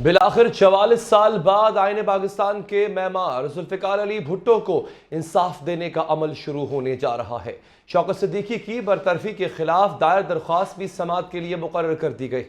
بالآخر 44 سال بعد آئین پاکستان کے معمار ذوالفقار علی بھٹو کو انصاف دینے کا عمل شروع ہونے جا رہا ہے۔ شوکت صدیقی کی برطرفی کے خلاف دائر درخواست بھی سماعت کے لیے مقرر کر دی گئی۔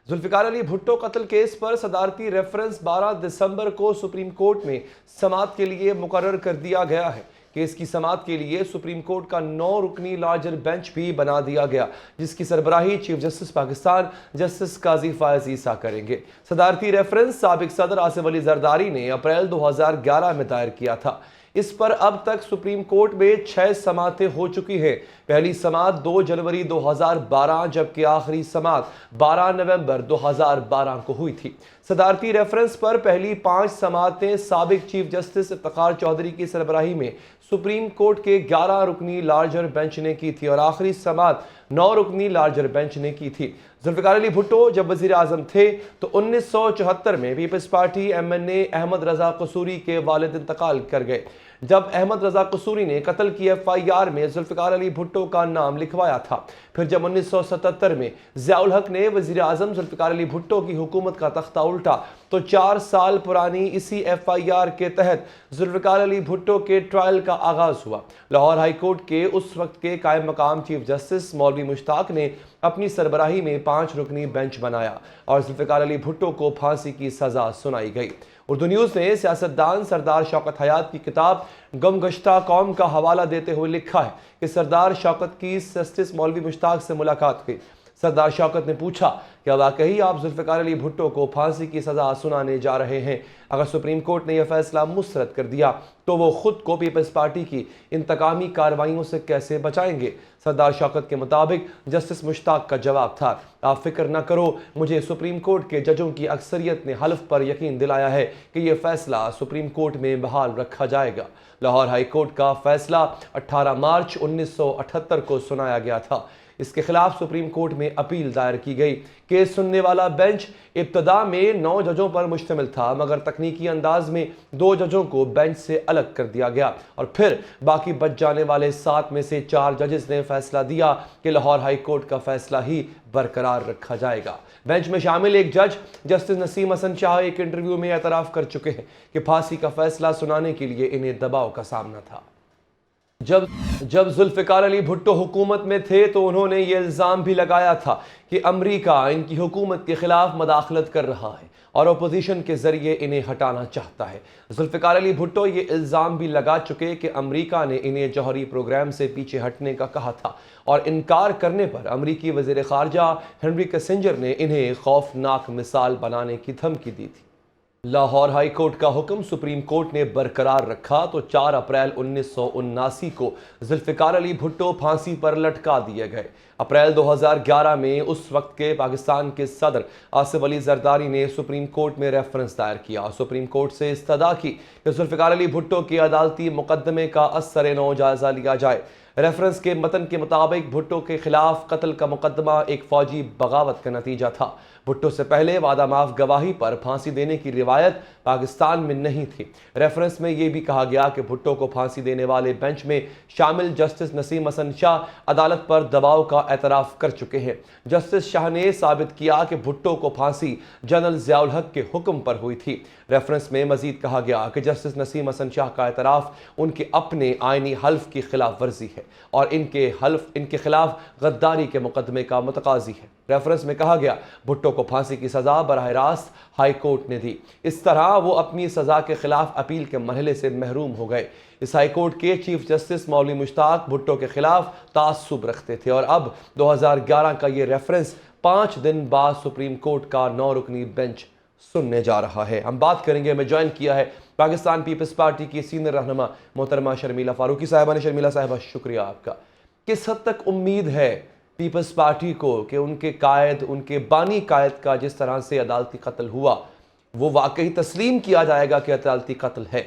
ذوالفقار علی بھٹو قتل کیس پر صدارتی ریفرنس 12 دسمبر کو سپریم کورٹ میں سماعت کے لیے مقرر کر دیا گیا ہے۔ کیس کی سماعت کے لیے سپریم کورٹ کا 9 رکنی لارجر بینچ بھی بنا دیا گیا، جس کی سربراہی چیف جسٹس پاکستان جسٹس قاضی فائز عیسیٰ کریں گے۔ صدارتی ریفرنس سابق صدر آصف علی زرداری نے اپریل 2011 میں دائر کیا تھا۔ اس پر اب تک سپریم کورٹ میں 6 سماعتیں ہو چکی ہیں۔ پہلی سماعت 2 جنوری 2012 جبکہ آخری سماعت 12 نومبر 2012 کو ہوئی تھی۔ صدارتی ریفرنس پر پہلی 5 سماعتیں سابق چیف جسٹس افتخار چودھری کی سربراہی میں سپریم کورٹ کے 11 رکنی لارجر بینچ نے کی تھی اور آخری سماعت 9 رکنی لارجر بینچ نے کی تھی۔ ذوالفقار علی بھٹو جب وزیر اعظم تھے تو 1974 میں Peoples party MNA Ahmad Raza Kasuri کے والد انتقال کر گئے۔ جب احمد رضا قصوری نے قتل کی FIR میں ذوالفقار علی بھٹو کا نام لکھوایا تھا۔ پھر جب 1977 میں ضیاء الحق نے وزیر اعظم ذوالفقار علی بھٹو کی حکومت کا تختہ الٹا تو 4 سال پرانی اسی FIR کے تحت ذوالفقار علی بھٹو کے ٹرائل کا آغاز ہوا۔ لاہور ہائی کورٹ کے اس وقت کے قائم مقام چیف جسٹس مولوی مشتاق نے اپنی سربراہی میں 5 رکنی بینچ بنایا اور ذوالفقار علی بھٹو کو پھانسی کی سزا سنائی گئی۔ اردو نیوز نے سیاستدان سردار شوکت حیات کی کتاب گم گشتہ قوم کا حوالہ دیتے ہوئے لکھا ہے کہ سردار شوکت کی جسٹس مولوی مشتاق سے ملاقات ہوئی۔ سردار شوکت نے پوچھا کہ واقعی آپ ذوالفقار علی بھٹو کو پھانسی کی سزا سنانے جا رہے ہیں؟ اگر سپریم کورٹ نے یہ فیصلہ مسترد کر دیا تو وہ خود کو پیپلز پارٹی کی انتقامی کارروائیوں سے کیسے بچائیں گے؟ سردار شوکت کے مطابق جسٹس مشتاق کا جواب تھا، آپ فکر نہ کرو، مجھے سپریم کورٹ کے ججوں کی اکثریت نے حلف پر یقین دلایا ہے کہ یہ فیصلہ سپریم کورٹ میں بحال رکھا جائے گا۔ لاہور ہائی کورٹ کا فیصلہ 18 مارچ 1978 کو سنایا گیا تھا۔ اس کے خلاف سپریم کورٹ میں اپیل دائر کی گئی۔ کیس سننے والا بینچ ابتدا میں 9 ججوں پر مشتمل تھا، مگر تکنیکی انداز میں 2 ججوں کو بینچ سے الگ کر دیا گیا اور پھر باقی بچ جانے والے 7 میں سے 4 ججز نے فیصلہ دیا کہ لاہور ہائی کورٹ کا فیصلہ ہی برقرار رکھا جائے گا۔ بینچ میں شامل ایک جج جسٹس نسیم حسن شاہ ایک انٹرویو میں اعتراف کر چکے ہیں کہ پھانسی کا فیصلہ سنانے کے لیے انہیں دباؤ کا سامنا تھا۔ جب ذوالفقار علی بھٹو حکومت میں تھے تو انہوں نے یہ الزام بھی لگایا تھا کہ امریکہ ان کی حکومت کے خلاف مداخلت کر رہا ہے اور اپوزیشن کے ذریعے انہیں ہٹانا چاہتا ہے۔ ذوالفقار علی بھٹو یہ الزام بھی لگا چکے کہ امریکہ نے انہیں جوہری پروگرام سے پیچھے ہٹنے کا کہا تھا اور انکار کرنے پر امریکی وزیر خارجہ ہنری کسنجر نے انہیں خوفناک مثال بنانے کی دھمکی دی تھی۔ لاہور ہائی کورٹ کا حکم سپریم کورٹ نے برقرار رکھا تو 4 اپریل 1979 کو ذوالفقار علی بھٹو پھانسی پر لٹکا دیے گئے۔ اپریل 2011 میں اس وقت کے پاکستان کے صدر آصف علی زرداری نے سپریم کورٹ میں ریفرنس دائر کیا اور سپریم کورٹ سے استدعا کی کہ ذوالفقار علی بھٹو کے عدالتی مقدمے کا اثر نو جائزہ لیا جائے۔ ریفرنس کے متن کے مطابق بھٹو کے خلاف قتل کا مقدمہ ایک فوجی بغاوت کا نتیجہ تھا۔ بھٹو سے پہلے وعدہ معاف گواہی پر پھانسی دینے کی روایت پاکستان میں نہیں تھی۔ ریفرنس میں یہ بھی کہا گیا کہ بھٹو کو پھانسی دینے والے بینچ میں شامل جسٹس نسیم حسن شاہ عدالت پر دباؤ کا اعتراف کر چکے ہیں۔ جسٹس شاہ نے ثابت کیا کہ بھٹو کو پھانسی جنرل ضیاء الحق کے حکم پر ہوئی تھی۔ ریفرنس میں مزید کہا گیا کہ جسٹس نسیم حسن شاہ کا اعتراف ان کے اپنے آئینی حلف کی خلاف ورزی ہے اور ان کے خلاف غداری کے مقدمے کا متقاضی ہے۔ ریفرنس میں کہا گیا بھٹو کو پھانسی کی سزا براہ راست ہائی کورٹ نے دی، اس طرح وہ اپنی سزا کے خلاف اپیل کے مرحلے سے محروم ہو گئے۔ اس ہائی کورٹ کے چیف جسٹس مولوی مشتاق بھٹو کے خلاف تعصب رکھتے تھے اور اب 2011 کا یہ ریفرنس 5 دن بعد سپریم کورٹ کا 9 رکنی بینچ سننے جا رہا ہے۔ ہم بات کریں گے، ہمیں جوائن کیا ہے پاکستان پیپلز پارٹی کی سینئر رہنما محترمہ شرمیلا فاروقی صاحبہ نے۔ شرمیلا صاحبہ شکریہ آپ کا۔ کس حد تک امید ہے پیپلز پارٹی کو کہ ان کے قائد، ان کے بانی قائد کا جس طرح سے عدالتی قتل ہوا وہ واقعی تسلیم کیا جائے گا کہ عدالتی قتل ہے؟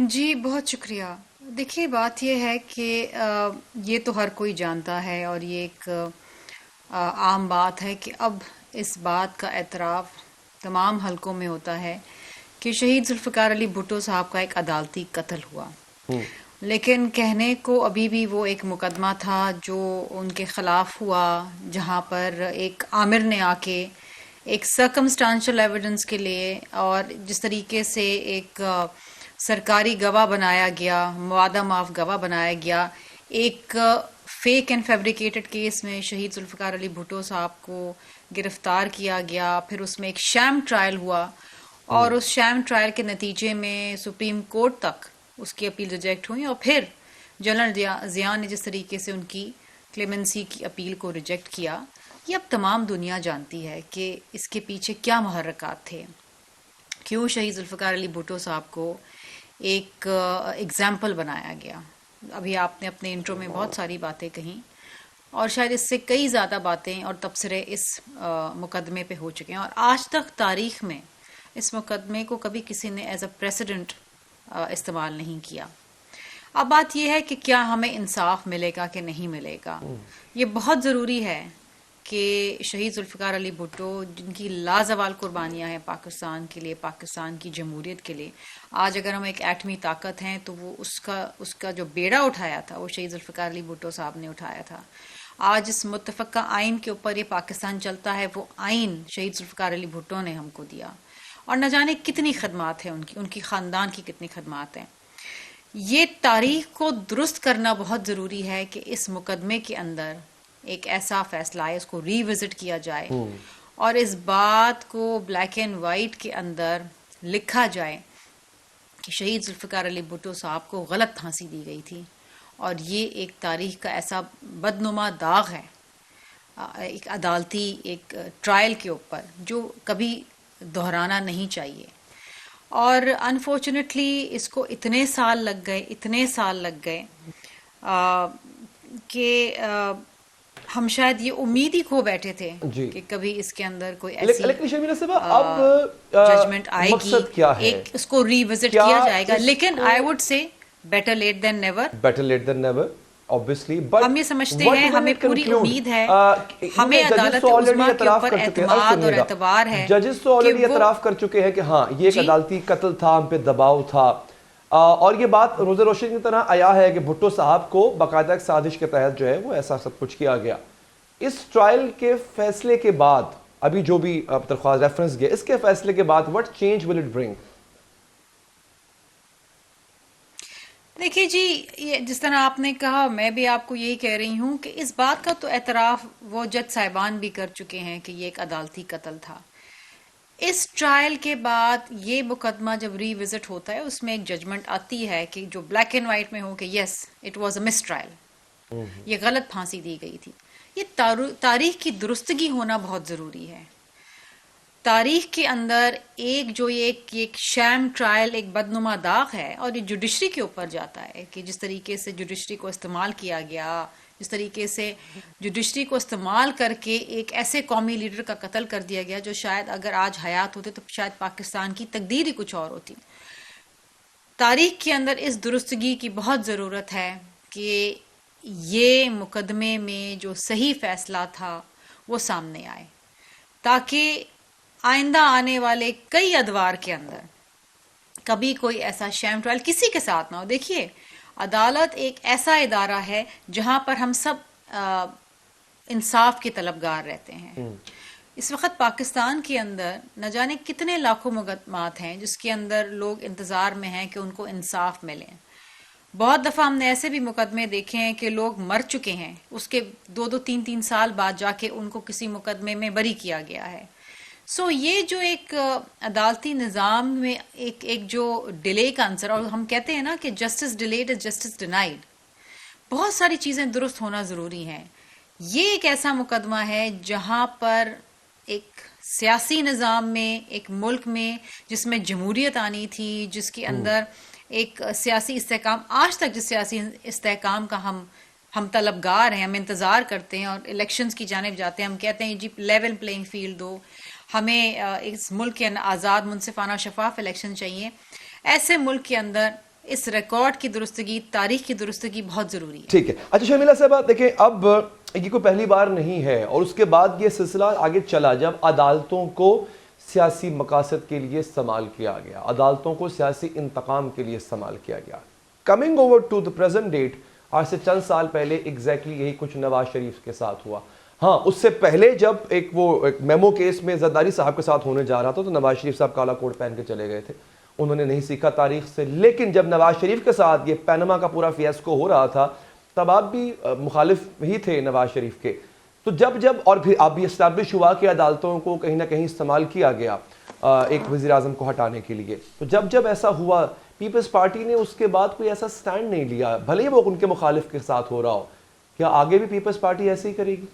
جی بہت شکریہ۔ دیکھیے بات یہ ہے کہ یہ تو ہر کوئی جانتا ہے اور یہ ایک عام بات ہے کہ اب اس بات کا اعتراف تمام حلقوں میں ہوتا ہے کہ شہید ذوالفقار علی بھٹو صاحب کا ایک عدالتی قتل ہوا لیکن کہنے کو ابھی بھی وہ ایک مقدمہ تھا جو ان کے خلاف ہوا، جہاں پر ایک عامر نے آ کے ایک سرکمسٹانشل ایویڈنس کے لیے اور جس طریقے سے ایک سرکاری گواہ بنایا گیا، موادہ معاف گواہ بنایا گیا، ایک فیک اینڈ فیبریکیٹڈ کیس میں شہید ذوالفقار علی بھٹو صاحب کو گرفتار کیا گیا، پھر اس میں ایک شام ٹرائل ہوا اور اس شام ٹرائل کے نتیجے میں سپریم کورٹ تک اس کی اپیل ریجیکٹ ہوئی، اور پھر جنرل ضیاء نے جس طریقے سے ان کی کلیمنسی کی اپیل کو ریجیکٹ کیا، یہ اب تمام دنیا جانتی ہے کہ اس کے پیچھے کیا محرکات تھے، کیوں شہید ذوالفقار علی بھٹو صاحب کو ایک ایگزامپل بنایا گیا۔ ابھی آپ نے اپنے انٹرو میں بہت ساری باتیں کہیں، اور شاید اس سے کئی زیادہ باتیں اور تبصرے اس مقدمے پہ ہو چکے ہیں، اور آج تک تاریخ میں اس مقدمے کو کبھی کسی نے ایز اے پریسیڈنٹ استعمال نہیں کیا۔ اب بات یہ ہے کہ کیا ہمیں انصاف ملے گا کہ نہیں ملے گا۔ یہ بہت ضروری ہے کہ شہید ذوالفقار علی بھٹو، جن کی لازوال قربانیاں ہیں پاکستان کے لیے، پاکستان کی جمہوریت کے لیے، آج اگر ہم ایک ایٹمی طاقت ہیں تو وہ اس کا جو بیڑا اٹھایا تھا وہ شہید ذوالفقار علی بھٹو صاحب نے اٹھایا تھا۔ آج اس متفقہ آئین کے اوپر یہ پاکستان چلتا ہے، وہ آئین شہید ذوالفقار علی بھٹو نے ہم کو دیا، اور نہ جانے کتنی خدمات ہیں ان کی خاندان کی کتنی خدمات ہیں۔ یہ تاریخ کو درست کرنا بہت ضروری ہے کہ اس مقدمے کے اندر ایک ایسا فیصلہ ہے، اس کو ری وزٹ کیا جائے اور اس بات کو بلیک اینڈ وائٹ کے اندر لکھا جائے کہ شہید ذوالفقار علی بھٹو صاحب کو غلط پھانسی دی گئی تھی، اور یہ ایک تاریخ کا ایسا بدنما داغ ہے ایک عدالتی ایک ٹرائل کے اوپر جو کبھی دہرانا نہیں چاہیے۔ اور انفارچونیٹلی اس کو اتنے سال لگ گئے کہ ہم شاید یہ امید ہی کھو بیٹھے تھے کہ کبھی اس کے اندر کوئی ایسی لیکن شرمیلا صاحبہ اب ججمنٹ آئے گی، مقصد کیا ہے؟ ایک اس کو ری وزٹ کیا جائے گا، لیکن I would say better late than never. obviously ہم یہ سمجھتے ہیں، ہمیں پوری امید ہے، ہمیں عدالت عظمیٰ کے اوپر اعتماد اور اعتبار ہے۔ ججز تو آلریڈی اعتراف کر چکے ہیں کہ ہاں یہ ایک عدالتی قتل تھا، ہم پہ دباؤ تھا، اور یہ بات روز روشن کی طرح آیا ہے کہ بھٹو صاحب کو باقاعدہ ایک سازش کے تحت جو ہے وہ ایسا سب کچھ کیا گیا۔ اس ٹرائل کے فیصلے کے بعد، ابھی جو بھی درخواست ریفرنس گیا، اس کے فیصلے کے بعد what change will it bring؟ دیکھیے جی، یہ جس طرح آپ نے کہا، میں بھی آپ کو یہی کہہ رہی ہوں کہ اس بات کا تو اعتراف وہ جج صاحبان بھی کر چکے ہیں کہ یہ ایک عدالتی قتل تھا۔ اس ٹرائل کے بعد یہ مقدمہ جب ری وزٹ ہوتا ہے، اس میں ایک ججمنٹ آتی ہے کہ جو بلیک اینڈ وائٹ میں ہو کہ yes it was a miss trial, یہ غلط پھانسی دی گئی تھی۔ یہ تاریخ کی درستگی ہونا بہت ضروری ہے۔ تاریخ کے اندر ایک شام ٹرائل ایک بدنما داغ ہے، اور یہ جوڈیشری کے اوپر جاتا ہے کہ جس طریقے سے جوڈیشری کو استعمال کیا گیا، جس طریقے سے جوڈیشری کو استعمال کر کے ایک ایسے قومی لیڈر کا قتل کر دیا گیا جو شاید اگر آج حیات ہوتے تو شاید پاکستان کی تقدیر ہی کچھ اور ہوتی۔ تاریخ کے اندر اس درستگی کی بہت ضرورت ہے کہ یہ مقدمے میں جو صحیح فیصلہ تھا وہ سامنے آئے، تاکہ آئندہ آنے والے کئی ادوار کے اندر کبھی کوئی ایسا شام ٹرائل کسی کے ساتھ نہ ہو۔ دیکھیے، عدالت ایک ایسا ادارہ ہے جہاں پر ہم سب انصاف کے طلبگار رہتے ہیں۔ اس وقت پاکستان کے اندر نہ جانے کتنے لاکھوں مقدمات ہیں جس کے اندر لوگ انتظار میں ہیں کہ ان کو انصاف ملے۔ بہت دفعہ ہم نے ایسے بھی مقدمے دیکھے ہیں کہ لوگ مر چکے ہیں، اس کے 2-3 سال بعد جا کے ان کو کسی مقدمے میں بری کیا گیا ہے۔ یہ جو ایک عدالتی نظام میں ایک جو ڈیلے کا عنصر، اور ہم کہتے ہیں نا کہ justice delayed is justice denied, بہت ساری چیزیں درست ہونا ضروری ہیں۔ یہ ایک ایسا مقدمہ ہے جہاں پر ایک سیاسی نظام میں، ایک ملک میں جس میں جمہوریت آنی تھی، جس کے اندر ایک سیاسی استحکام، آج تک جس سیاسی استحکام کا ہم طلبگار ہیں، ہم انتظار کرتے ہیں اور الیکشنز کی جانب جاتے ہیں، ہم کہتے ہیں جی لیول پلینگ فیلڈ دو ہمیں، اس ملک کے آزاد، منصفانہ، شفاف الیکشن چاہیے۔ ایسے ملک کے اندر اس ریکارڈ کی درستگی، تاریخ کی درستگی بہت ضروری ہے۔ ٹھیک ہے، اچھا شرمیلا صاحبہ، دیکھیں اب یہ کوئی پہلی بار نہیں ہے، اور اس کے بعد یہ سلسلہ آگے چلا جب عدالتوں کو سیاسی مقاصد کے لیے استعمال کیا گیا، عدالتوں کو سیاسی انتقام کے لیے استعمال کیا گیا۔ Coming over to the present date, آج سے چند سال پہلے ایگزیکٹلی یہی کچھ نواز شریف کے ساتھ ہوا. ہاں اس سے پہلے جب ایک میمو کیس میں زرداری صاحب کے ساتھ ہونے جا رہا تھا تو نواز شریف صاحب کالا کوٹ پہن کے چلے گئے تھے، انہوں نے نہیں سیکھا تاریخ سے. لیکن جب نواز شریف کے ساتھ یہ پینما کا پورا فیاسکو ہو رہا تھا تب آپ بھی مخالف ہی تھے نواز شریف کے. تو جب اور پھر آپ بھی اسٹیبلش ہوا کہ عدالتوں کو کہیں نہ کہیں استعمال کیا گیا ایک وزیر اعظم کو ہٹانے کے لیے. تو جب ایسا ہوا پیپلز پارٹی نے اس کے بعد کوئی ایسا سٹینڈ نہیں لیا، بھلے ہی وہ ان کے مخالف کے ساتھ ہو رہا ہو. کیا آگے بھی پیپلز پارٹی ایسے ہی کرے گی؟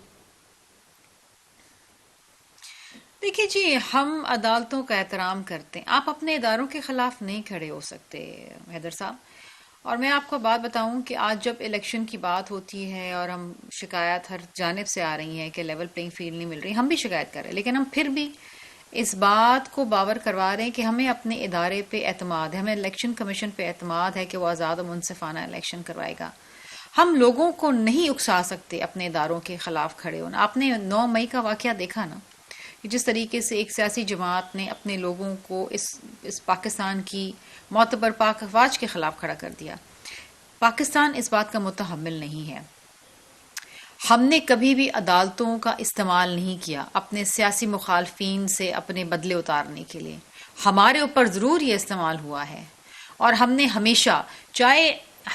دیکھیے جی، ہم عدالتوں کا احترام کرتے ہیں، آپ اپنے اداروں کے خلاف نہیں کھڑے ہو سکتے حیدر صاحب. اور میں آپ کو بات بتاؤں کہ آج جب الیکشن کی بات ہوتی ہے اور ہم شکایات ہر جانب سے آ رہی ہیں کہ لیول پلینگ فیلڈ نہیں مل رہی، ہم بھی شکایت کر رہے ہیں، لیکن ہم پھر بھی اس بات کو باور کروا رہے ہیں کہ ہمیں اپنے ادارے پہ اعتماد ہے، ہمیں الیکشن کمیشن پہ اعتماد ہے کہ وہ آزاد و منصفانہ الیکشن کروائے گا. ہم لوگوں کو نہیں اکسا سکتے اپنے اداروں کے خلاف کھڑے ہونا. آپ نے 9 مئی کا واقعہ دیکھا نا، کہ جس طریقے سے ایک سیاسی جماعت نے اپنے لوگوں کو اس پاکستان کی معتبر پاک افواج کے خلاف کھڑا کر دیا. پاکستان اس بات کا متحمل نہیں ہے. ہم نے کبھی بھی عدالتوں کا استعمال نہیں کیا اپنے سیاسی مخالفین سے اپنے بدلے اتارنے کے لیے. ہمارے اوپر ضرور یہ استعمال ہوا ہے، اور ہم نے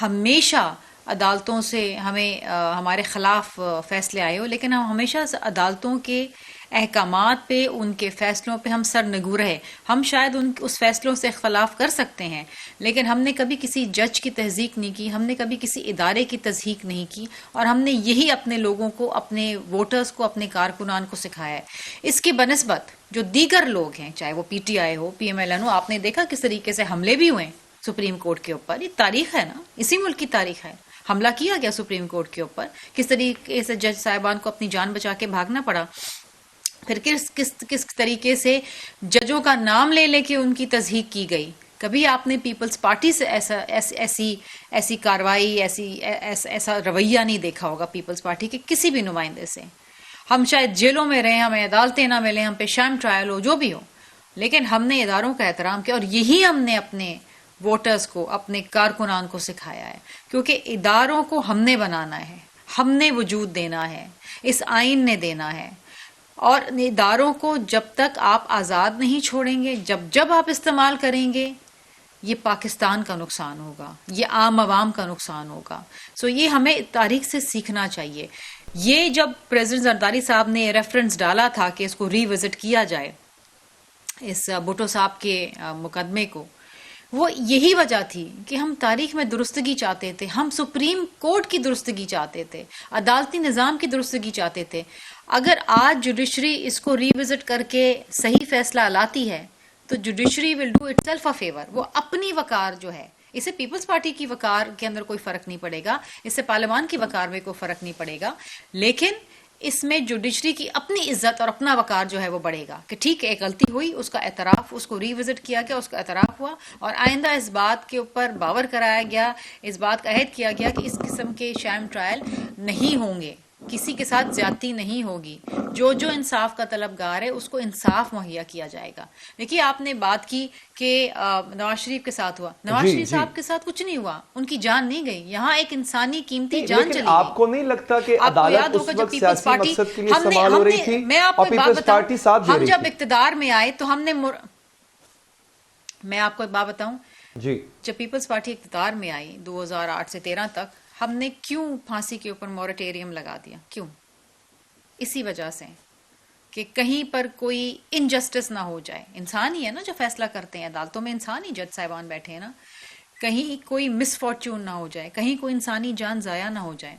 ہمیشہ عدالتوں سے ہمارے خلاف فیصلے آئے ہو، لیکن ہم ہمیشہ عدالتوں کے احکامات پہ، ان کے فیصلوں پہ ہم سر نگو رہے. ہم شاید اس فیصلوں سے اختلاف کر سکتے ہیں، لیکن ہم نے کبھی کسی جج کی تضحیک نہیں کی، ہم نے کبھی کسی ادارے کی تضحیک نہیں کی، اور ہم نے یہی اپنے لوگوں کو، اپنے ووٹرز کو، اپنے کارکنان کو سکھایا ہے. اس کی بنسبت جو دیگر لوگ ہیں، چاہے وہ پی ٹی آئی ہو، پی ایم ایل این ہو، آپ نے دیکھا کس طریقے سے حملے بھی ہوئے سپریم کورٹ کے اوپر. یہ تاریخ ہے نا، اسی ملک کی تاریخ ہے. حملہ کیا گیا سپریم کورٹ کے اوپر، کس طریقے سے جج صاحبان کو اپنی جان بچا کے بھاگنا پڑا. پھر کس طریقے سے ججوں کا نام لے لے کے ان کی تضحیک کی گئی. کبھی آپ نے پیپلز پارٹی سے ایسی کاروائی، ایسا رویہ نہیں دیکھا ہوگا پیپلز پارٹی کے کسی بھی نمائندے سے. ہم شاید جیلوں میں رہیں، ہمیں عدالتیں نہ ملیں، ہم پہ شام ٹرائل ہو، جو بھی ہو، لیکن ہم نے اداروں کا احترام کیا، اور یہی ہم نے اپنے ووٹرز کو، اپنے کارکنان کو سکھایا ہے. کیونکہ اداروں کو ہم نے بنانا ہے، ہم نے وجود دینا ہے، اس آئین نے دینا ہے. اور اداروں کو جب تک آپ آزاد نہیں چھوڑیں گے، جب آپ استعمال کریں گے، یہ پاکستان کا نقصان ہوگا، یہ عام عوام کا نقصان ہوگا. یہ ہمیں تاریخ سے سیکھنا چاہیے. یہ جب پریزیڈنٹ زرداری صاحب نے ریفرنس ڈالا تھا کہ اس کو ری وزٹ کیا جائے، اس بھٹو صاحب کے مقدمے کو، وہ یہی وجہ تھی کہ ہم تاریخ میں درستگی چاہتے تھے، ہم سپریم کورٹ کی درستگی چاہتے تھے، عدالتی نظام کی درستگی چاہتے تھے. اگر آج جوڈیشری اس کو ری وزٹ کر کے صحیح فیصلہ لاتی ہے تو judiciary will do it self a fever. وہ اپنی وقار جو ہے، اسے پیپلز پارٹی کی وقار کے اندر کوئی فرق نہیں پڑے گا، اس سے پارلیمان کی وقار میں کوئی فرق نہیں پڑے گا، لیکن اس میں جوڈیشری کی اپنی عزت اور اپنا وقار جو ہے وہ بڑھے گا کہ ٹھیک ہے، ایک غلطی ہوئی، اس کا اعتراف، اس کو ری وزٹ کیا گیا، اس کا اعتراف ہوا، اور آئندہ اس بات کے اوپر باور کرایا گیا، اس بات کا عہد کیا گیا کہ اس قسم کے شام ٹرائل نہیں ہوں گے، کسی کے ساتھ زیادتی نہیں ہوگی، جو انصاف کا طلبگار ہے اس کو انصاف مہیا کیا جائے گا. دیکھیے آپ نے بات کی کہ نواز شریف کے ساتھ ہوا، نواز شریف صاحب کے ساتھ کچھ نہیں ہوا، ان کی جان نہیں گئی، یہاں ایک انسانی قیمتی جان چلی گئی. آپ کو نہیں لگتا کہ عدالت اس وقت سیاسی مقصد کے لیے استعمال ہو رہی تھی میں آپ کو اور ایک بات پیپلز پارٹی ساتھ دے بتاؤں، ہم رہی جب تھی؟ اقتدار میں آئے تو ہم نے میں آپ کو ایک بات بتاؤں، جی جب پیپلز پارٹی اقتدار میں آئی 2008 سے 13 تک، ہم نے کیوں پھانسی کے اوپر موریٹوریم لگا دیا؟ کیوں؟ اسی وجہ سے کہ کہیں پر کوئی انجسٹس نہ ہو جائے. انسان ہی ہے نا جو فیصلہ کرتے ہیں عدالتوں میں، انسان ہی جج صاحبان بیٹھے ہیں نا، کہیں کوئی مس فارچون نہ ہو جائے، کہیں کوئی انسانی جان ضائع نہ ہو جائے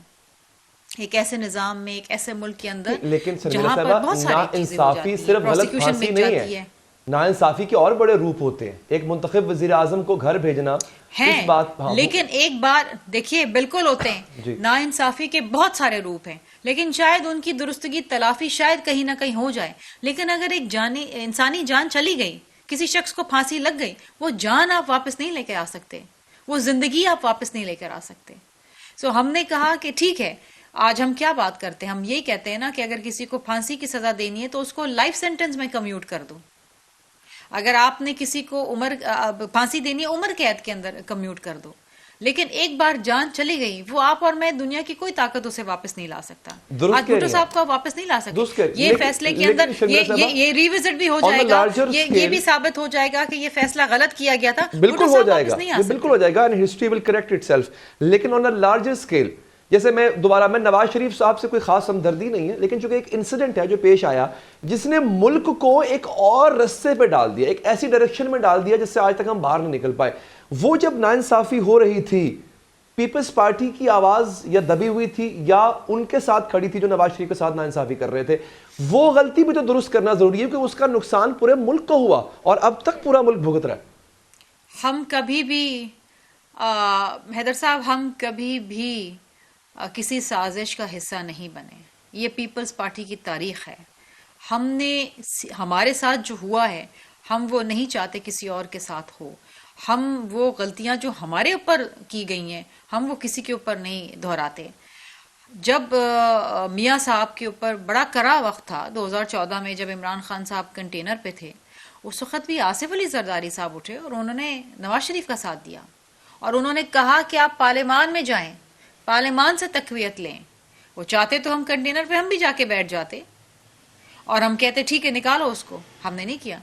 ایک ایسے نظام میں، ایک ایسے ملک کے اندر لیکن جہاں پر بہت ساری چیزیں ہو جاتی ہیں، صرف غلط پروسیکیوشن پھانسی مل نہیں جاتی ہے. ناانصافی کے اور بڑے روپ ہوتے ہیں. ایک منتخب وزیر اعظم کو گھر بھیجنا ہیں، لیکن ایک بار دیکھیے بالکل ہوتے ہیں، ناانصافی کے بہت سارے روپ ہیں، لیکن شاید ان کی درستگی تلافی شاید کہیں نہ کہیں ہو جائے. لیکن اگر ایک انسانی جان چلی گئی، کسی شخص کو پھانسی لگ گئی، وہ جان آپ واپس نہیں لے کے آ سکتے، وہ زندگی آپ واپس نہیں لے کر آ سکتے. ہم نے کہا کہ ٹھیک ہے، آج ہم کیا بات کرتے ہیں، ہم یہی کہتے ہیں نا کہ اگر کسی کو پھانسی کی سزا دینی ہے تو اس کو لائف سینٹنس میں کمیوٹ کر دو. اگر آپ نے کسی کو پھانسی دینی ہے، عمر قید کے اندر کمیوٹ کر دو. لیکن ایک بار جان چلی گئی وہ آپ اور میں دنیا کی کوئی طاقت اسے واپس نہیں لا سکتا. درست آج کہہ بھٹو رہی ہیں صاحب کو آپ واپس نہیں لا درست سکتے. کہہ رہی یہ لیکن فیصلے کے لیکن اندر شرمیلا صاحبہ یہ ریوزٹ بھی ہو on جائے a گا, larger یہ scale بھی ثابت ہو جائے گا کہ یہ فیصلہ غلط کیا گیا تھا. بالکل بھٹو ہو صاحب جائے واپس گا, نہیں آ یہ بالکل سکتے. ہو جائے گا, and history will correct itself. لیکن on a larger scale, جیسے میں نواز شریف صاحب سے کوئی خاص ہمدردی نہیں ہے, لیکن چونکہ ایک انسیڈنٹ ہے جو پیش آیا جس نے ملک کو ایک اور رستے پہ ڈال دیا, ایک ایسی ڈائریکشن میں ڈال دیا جس سے آج تک ہم باہر نہیں نکل پائے. وہ جب ناانصافی ہو رہی تھی, پیپلز پارٹی کی آواز یا دبی ہوئی تھی یا ان کے ساتھ کھڑی تھی جو نواز شریف کے ساتھ ناانصافی کر رہے تھے, وہ غلطی بھی تو درست کرنا ضروری ہے کیونکہ اس کا نقصان پورے ملک کو ہوا اور اب تک پورا ملک بھگت رہا ہے. ہم کبھی بھی حیدر صاحب ہم کبھی بھی کسی سازش کا حصہ نہیں بنے. یہ پیپلز پارٹی کی تاریخ ہے. ہم نے ہمارے ساتھ جو ہوا ہے ہم وہ نہیں چاہتے کسی اور کے ساتھ ہو. ہم وہ غلطیاں جو ہمارے اوپر کی گئی ہیں ہم وہ کسی کے اوپر نہیں دہراتے. جب میاں صاحب کے اوپر بڑا کرا وقت تھا 2014 میں جب عمران خان صاحب کنٹینر پہ تھے, اس وقت بھی آصف علی زرداری صاحب اٹھے اور انہوں نے نواز شریف کا ساتھ دیا اور انہوں نے کہا کہ آپ پارلیمان میں جائیں, پارلیمان سے تقویت لیں. وہ چاہتے تو ہم کنٹینر پہ ہم بھی جا کے بیٹھ جاتے اور ہم کہتے ٹھیک ہے نکالو اس کو. ہم نے نہیں کیا.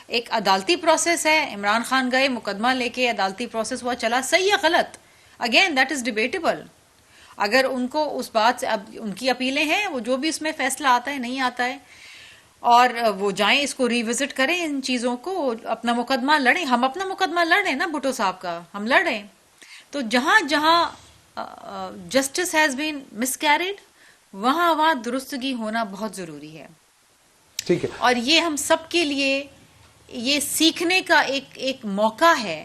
ایک عدالتی پروسیس ہے, عمران خان گئے مقدمہ لے کے, عدالتی پروسیس ہوا, چلا, صحیح یا غلط, اگین دیٹ از ڈیبیٹیبل. اگر ان کو اس بات سے اب ان کی اپیلیں ہیں, وہ جو بھی اس میں فیصلہ آتا ہے نہیں آتا ہے, اور وہ جائیں اس کو ریوزٹ کریں, ان چیزوں کو, اپنا مقدمہ لڑیں. ہم اپنا مقدمہ لڑ رہے ہیں نا بھٹو صاحب کا, ہم لڑ رہے ہیں. تو جہاں جہاں justice has been miss carried وہاں وہاں درستگی ہونا بہت ضروری ہے. ٹھیک ہے, اور یہ ہم سب کے لیے یہ سیکھنے کا ایک موقع ہے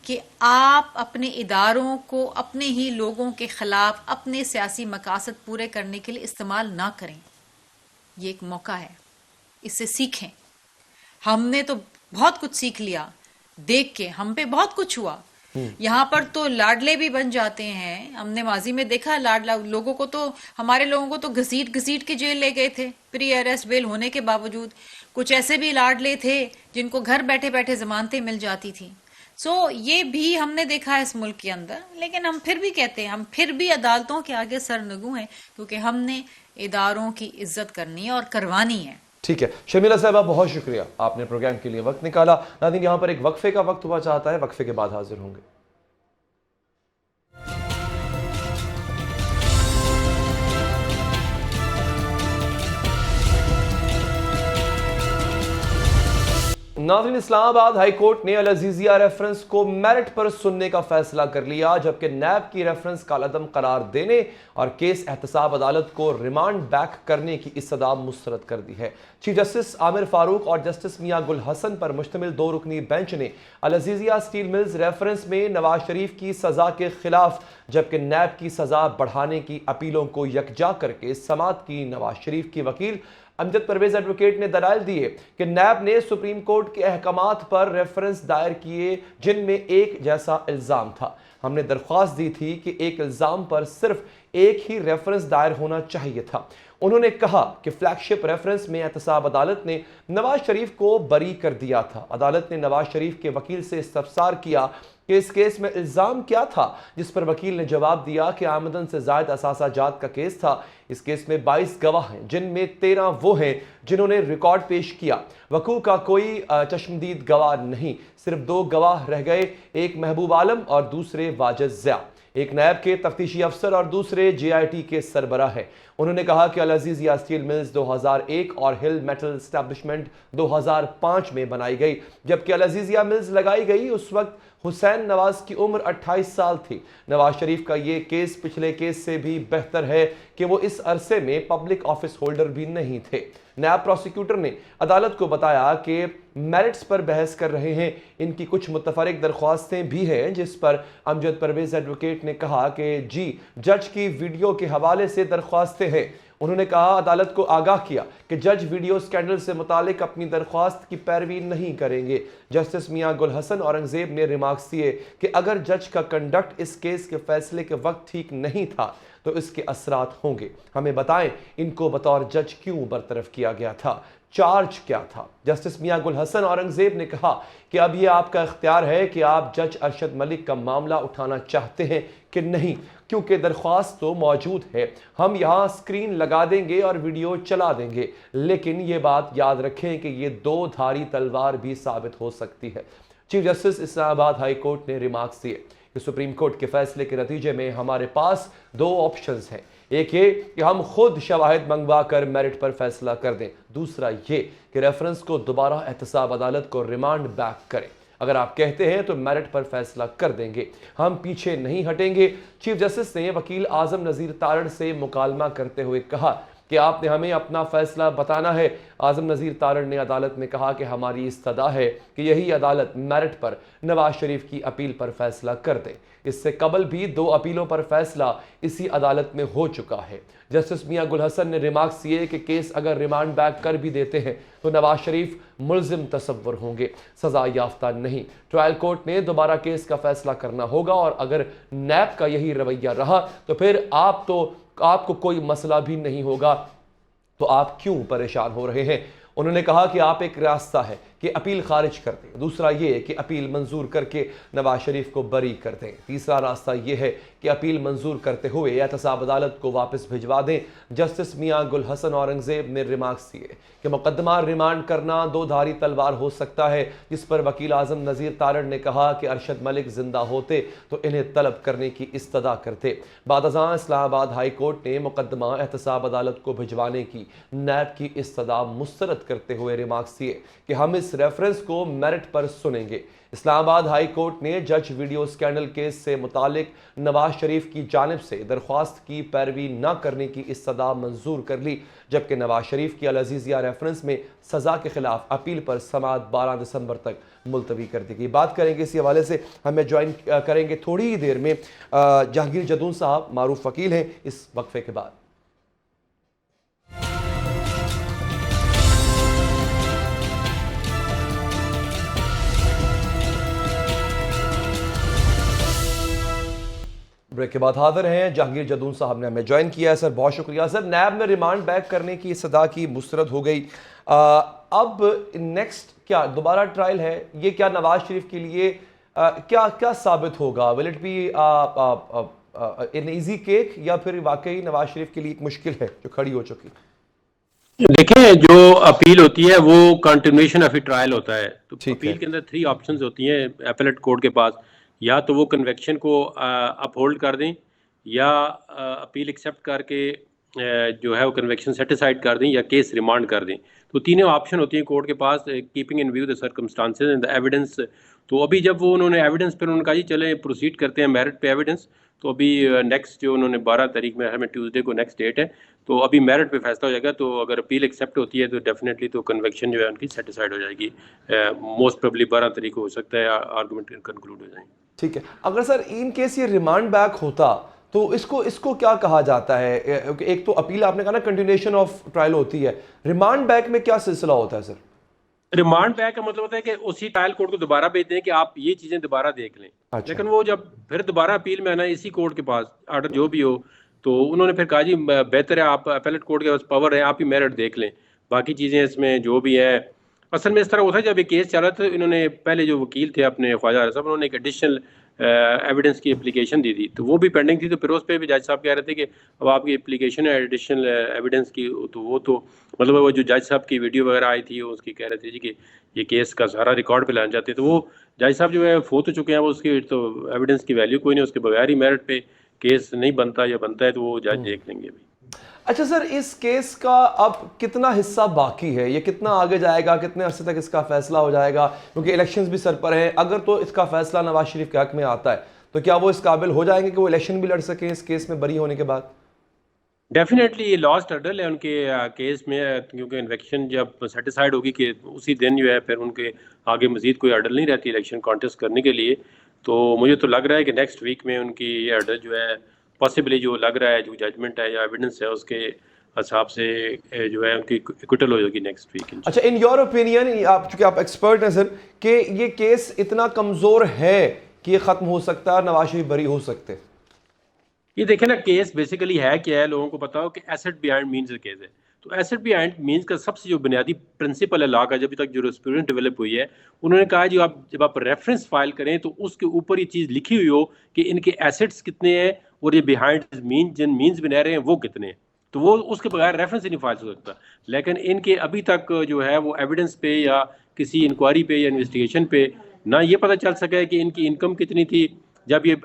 کہ آپ اپنے اداروں کو اپنے ہی لوگوں کے خلاف اپنے سیاسی مقاصد پورے کرنے کے لیے استعمال نہ کریں. یہ ایک موقع ہے, اس سے سیکھیں. ہم نے تو بہت کچھ سیکھ لیا دیکھ کے, ہم پہ بہت کچھ ہوا. یہاں پر تو لاڈلے بھی بن جاتے ہیں. ہم نے ماضی میں دیکھا لاڈلا لوگوں کو تو, ہمارے لوگوں کو تو گھسیٹ گھسیٹ کے جیل لے گئے تھے پری اریسٹ بیل ہونے کے باوجود. کچھ ایسے بھی لاڈلے تھے جن کو گھر بیٹھے بیٹھے ضمانتیں مل جاتی تھی. سو یہ بھی ہم نے دیکھا ہے اس ملک کے اندر. لیکن ہم پھر بھی کہتے ہیں, ہم پھر بھی عدالتوں کے آگے سرنگو ہیں کیونکہ ہم نے اداروں کی عزت کرنی ہے اور کروانی ہے. ٹھیک ہے شرمیلا صاحبہ, بہت شکریہ, آپ نے پروگرام کے لیے وقت نکالا. ناظرین یہاں پر ایک وقفے کا وقت ہوا چاہتا ہے, وقفے کے بعد حاضر ہوں گے. ناظرین, اسلام آباد ہائی کورٹ نے العزیزیہ ریفرنس کو میرٹ پر سننے کا فیصلہ کر لیا, جبکہ نیب کی ریفرنس کالعدم قرار دینے اور کیس احتساب عدالت کو ریمانڈ بیک کرنے کی استدعا مسترد کر دی ہے. چیف جسٹس عامر فاروق اور جسٹس میاں گل حسن پر مشتمل 2 رکنی بینچ نے العزیزیہ اسٹیل ملز ریفرنس میں نواز شریف کی سزا کے خلاف جبکہ نیب کی سزا بڑھانے کی اپیلوں کو یکجا کر کے سماعت کی. نواز شریف کی وکیل امجد پرویز ایڈوکیٹ نے دلائل دیے کہ نیب نے سپریم کورٹ کے احکامات پر ریفرنس دائر کیے جن میں ایک جیسا الزام تھا. ہم نے درخواست دی تھی کہ ایک الزام پر صرف ایک ہی ریفرنس دائر ہونا چاہیے تھا. انہوں نے کہا کہ فلیگ شپ ریفرنس میں احتساب عدالت نے نواز شریف کو بری کر دیا تھا. عدالت نے نواز شریف کے وکیل سے استفسار کیا کہ اس کیس میں الزام کیا تھا, جس پر وکیل نے جواب دیا کہ آمدن سے زائد اثاثہ جات کا کیس تھا. اس کیس میں 22 گواہ ہیں جن میں 13 وہ ہیں جنہوں نے ریکارڈ پیش کیا. وقوع کا کوئی چشمدید گواہ نہیں, صرف 2 گواہ رہ گئے, ایک محبوب عالم اور دوسرے واجد ضیاء. ایک نیب کے تفتیشی افسر اور دوسرے جے آئی ٹی کے سربراہ ہیں. انہوں نے کہا کہ العزیزیہ اسٹیل ملز 2001 اور ہل میٹل اسٹیبلشمنٹ 2005 میں بنائی گئی, جبکہ العزیزیہ ملز لگائی گئی اس وقت حسین نواز کی عمر 28 سال تھی. نواز شریف کا یہ کیس پچھلے کیس سے بھی بہتر ہے کہ وہ اس عرصے میں پبلک آفس ہولڈر بھی نہیں تھے. نیب پروسیکیوٹر نے عدالت کو بتایا کہ میرٹس پر بحث کر رہے ہیں. ان کی کچھ متفرق درخواستیں بھی ہیں, جس پر امجد پرویز ایڈوکیٹ نے کہا کہ جی جج کی ویڈیو کے حوالے سے درخواستیں ہیں. انہوں نے کہا عدالت کو آگاہ کیا کہ جج ویڈیو سکینڈل سے متعلق اپنی درخواست کی پیروی نہیں کریں گے. جسٹس میاں گل حسن اورنگزیب نے ریمارکس دیے کہ اگر جج کا کنڈکٹ اس کیس کے فیصلے کے وقت ٹھیک نہیں تھا تو اس کے اثرات ہوں گے. ہمیں بتائیں ان کو بطور جج کیوں برطرف کیا گیا تھا. چارج کیا تھا؟ جسٹس میاں گل حسن اورنگزیب نے کہا کہ اب یہ آپ کا اختیار ہے کہ آپ جج ارشد ملک کا معاملہ اٹھانا چاہتے ہیں کہ نہیں، کیونکہ درخواست تو موجود ہے، ہم یہاں سکرین لگا دیں گے اور ویڈیو چلا دیں گے، لیکن یہ بات یاد رکھیں کہ یہ دو دھاری تلوار بھی ثابت ہو سکتی ہے۔ چیف جسٹس اسلام آباد ہائی کورٹ نے ریمارکس دیے کہ سپریم کورٹ کے فیصلے کے نتیجے میں ہمارے پاس دو آپشنز ہیں، ایک یہ کہ ہم خود شواہد منگوا کر میرٹ پر فیصلہ کر دیں، دوسرا یہ کہ ریفرنس کو دوبارہ احتساب عدالت کو ریمانڈ بیک کریں۔ اگر آپ کہتے ہیں تو میرٹ پر فیصلہ کر دیں گے، ہم پیچھے نہیں ہٹیں گے۔ چیف جسٹس نے وکیل اعظم نذیر تارڑ سے مکالمہ کرتے ہوئے کہا کہ آپ نے ہمیں اپنا فیصلہ بتانا ہے۔ اعظم نذیر تارڑ نے عدالت میں کہا کہ ہماری استدعا ہے کہ یہی عدالت میرٹ پر نواز شریف کی اپیل پر فیصلہ کر دے۔ اس سے قبل بھی دو اپیلوں پر فیصلہ اسی عدالت میں ہو چکا ہے۔ جسٹس میاں گل حسن نے ریمارکس کیے کہ کیس اگر ریمانڈ بیک کر بھی دیتے ہیں تو نواز شریف ملزم تصور ہوں گے، سزا یافتہ نہیں۔ ٹرائل کورٹ نے دوبارہ کیس کا فیصلہ کرنا ہوگا، اور اگر نیب کا یہی رویہ رہا تو پھر آپ کو کوئی مسئلہ بھی نہیں ہوگا، تو آپ کیوں پریشان ہو رہے ہیں؟ انہوں نے کہا کہ آپ ایک راستہ ہے کہ اپیل خارج کر دیں، دوسرا یہ کہ اپیل منظور کر کے نواز شریف کو بری کر دیں، تیسرا راستہ یہ ہے کہ اپیل منظور کرتے ہوئے احتساب عدالت کو واپس بھجوا دیں۔ جسٹس میاں گل حسن اورنگزیب نے ریمارکس دیے کہ مقدمہ ریمانڈ کرنا دو دھاری تلوار ہو سکتا ہے، جس پر وکیل اعظم نذیر تارڑ نے کہا کہ ارشد ملک زندہ ہوتے تو انہیں طلب کرنے کی استدعا کرتے۔ بعد ازاں اسلام آباد ہائی کورٹ نے مقدمہ احتساب عدالت کو بھجوانے کی نیب کی استدعا مسترد کرتے ہوئے ریمارکس دیے کہ ہم اس ریفرنس کو میرٹ پر سنیں گے۔ اسلام آباد ہائی کورٹ نے جج ویڈیو سکینڈل کیس سے متعلق نواز شریف کی جانب سے درخواست کی پیروی نہ کرنے کی استدعا منظور کر لی، جبکہ نواز شریف کی العزیزیہ ریفرنس میں سزا کے خلاف اپیل پر سماعت 12 دسمبر تک ملتوی کر دی گئی۔ بات کریں گے اسی حوالے سے، ہمیں جوائن کریں گے تھوڑی ہی دیر میں جہانگیر جدون صاحب، معروف وکیل ہیں، اس وقفے کے بعد۔ بریک کے بعد حاضر ہیں جہانگیر جدون صاحب نے ہمیں جوائن کیا ہے۔ سر بہت شکریہ۔ سر، نیب میں ریمانڈ بیک کرنے کی استدعا کی مسترد ہو گئی، اب نیکسٹ کیا دوبارہ ٹرائل ہے؟ یہ کیا نواز شریف کے لیے کیا ثابت ہوگا؟ Will it be an easy cake, یا پھر واقعی نواز شریف کے لیے ایک مشکل ہے جو کھڑی ہو چکی؟ دیکھیں، جو اپیل ہوتی ہے وہ کنٹینیوشن آف اے ٹرائل ہوتا ہے، تو اپیل کے اندر 3 آپشنز ہوتی ہیں اپیلیٹ کورٹ کے پاس، یا تو وہ کنویکشن کو اپ ہولڈ کر دیں، یا اپیل ایکسیپٹ کر کے جو ہے وہ کنویکشن سیٹیسفائڈ کر دیں، یا کیس ریمانڈ کر دیں۔ تو تینوں آپشن ہوتی ہیں کورٹ کے پاس، keeping in view the circumstances and the evidence. تو ابھی جب وہ انہوں نے ایویڈنس پہ انہوں نے کہا جی چلیں پروسیڈ کرتے ہیں میرٹ پہ ایویڈنس، تو ابھی نیکسٹ جو انہوں نے 12 تاریخ میں ہمیں ٹیوزڈے کو نیکسٹ ڈیٹ ہے، تو ابھی میرٹ پہ فیصلہ ہو جائے گا۔ تو اگر اپیل ایکسیپٹ ہوتی ہے تو ڈیفینیٹلی تو کنویکشن جو ہے ان کی سیٹیسفائڈ ہو جائے گی، موسٹ پروبلی 12 تاریخ کو ہو سکتا ہے آرگومنٹ کنکلوڈ ہو جائیں۔ ٹھیک ہے، اگر سر ان کیس یہ ریمانڈ بیک ہوتا تو اس کو کیا کہا جاتا ہے؟ ایک تو اپیل آپ نے کہا نا کنٹینیوشن آف ٹرائل ہوتی ہے، ریمانڈ بیک میں کیا سلسلہ ہوتا ہے سر؟ ریمانڈ بیک کا مطلب ہوتا ہے کہ اسی ٹرائل کورٹ کو دوبارہ بھیج دیں کہ آپ یہ چیزیں دوبارہ دیکھ لیں۔ لیکن وہ جب پھر دوبارہ اپیل میں آنا اسی کورٹ کے پاس آرڈر جو بھی ہو، تو انہوں نے پھر کہا جی بہتر ہے آپ اپیلیٹ کورٹ کے پاس پاور ہے، آپ ہی میرٹ دیکھ لیں، باقی چیزیں اس میں جو بھی ہے۔ اصل میں اس طرح ہوتا ہے جب یہ کیس چل رہا تھا، انہوں نے پہلے جو وکیل تھے اپنے خواجہ صاحب، انہوں نے ایک ایڈیشنل ایویڈنس کی اپلیکیشن دی تھی، تو وہ بھی پینڈنگ تھی، تو پھر اس پہ بھی جج صاحب کہہ رہے تھے کہ اب آپ کی اپلیکیشن ہے ایڈیشنل ایویڈنس کی، تو وہ تو مطلب وہ جو جج صاحب کی ویڈیو وغیرہ آئی تھی اس کی کہہ رہے تھے جی کہ یہ کیس کا سارا ریکارڈ پہ لانا چاہتے ہیں، تو وہ جج صاحب جو ہے فوت ہو چکے ہیں، وہ اس کی تو ایویڈنس کی ویلیو کوئی نہیں، اس کے بغیر ہی میرٹ پہ کیس نہیں بنتا یا بنتا ہے تو وہ جج دیکھ لیں گے ابھی۔ اچھا سر، اس کیس کا اب کتنا حصہ باقی ہے؟ یہ کتنا آگے جائے گا؟ کتنے عرصے تک اس کا فیصلہ ہو جائے گا؟ کیونکہ الیکشنز بھی سر پر ہیں، اگر تو اس کا فیصلہ نواز شریف کے حق میں آتا ہے تو کیا وہ اس قابل ہو جائیں گے کہ وہ الیکشن بھی لڑ سکیں اس کیس میں بری ہونے کے بعد؟ ڈیفینیٹلی یہ لاسٹ ہرڈل ہے ان کے کیس میں، کیونکہ انویکشن جب سیٹسفائڈ ہوگی کہ اسی دن جو ہے پھر ان کے آگے مزید کوئی ہرڈل نہیں رہتی الیکشن کانٹیسٹ کرنے کے لیے۔ تو مجھے تو لگ رہا ہے کہ نیکسٹ ویک میں ان کی یہ ہرڈل جو ہے پاسبلی جو لگ رہا ہے جو ججمنٹ ہے یا ایویڈنس ہے اس کے حساب سے جو ہے ان کی ایکوٹل ہو جائے گی نیکسٹ ویک۔ اچھا، ان یور اوپینین، آپ چونکہ آپ ایکسپرٹ ہیں سر، کہ یہ کیس اتنا کمزور ہے کہ یہ ختم ہو سکتا ہے اور نواز شریف بری ہو سکتے؟ یہ دیکھیں نا، کیس بیسیکلی ہے کیا ہے، لوگوں کو پتا ہو کہ ایسٹ بیہائنڈ مینز کیس ہے، تو ایسٹ بیہائنڈ مینس کا سب سے جو بنیادی پرنسپل ہے لا کا، جب تک جورسپروڈنس ڈیولپ ہوئی ہے، انہوں نے کہا جب آپ ریفرنس فائل کریں تو اس کے اوپر یہ چیز لکھی ہوئی ہو کہ ان کے ایسٹس کتنے ہیں اور یہ بیہائنڈ جن مینز بنا رہے ہیں وہ کتنے ہیں، تو وہ اس کے بغیر ریفرنس ہی نہیں فائل ہو سکتا. لیکن ان کے ابھی تک جو ہے وہ ایویڈنس پہ یا کسی انکوائری پہ یا انویسٹیگیشن پہ نہ یہ پتہ چل سکا ہے کہ ان کی انکم کتنی تھی جب یہ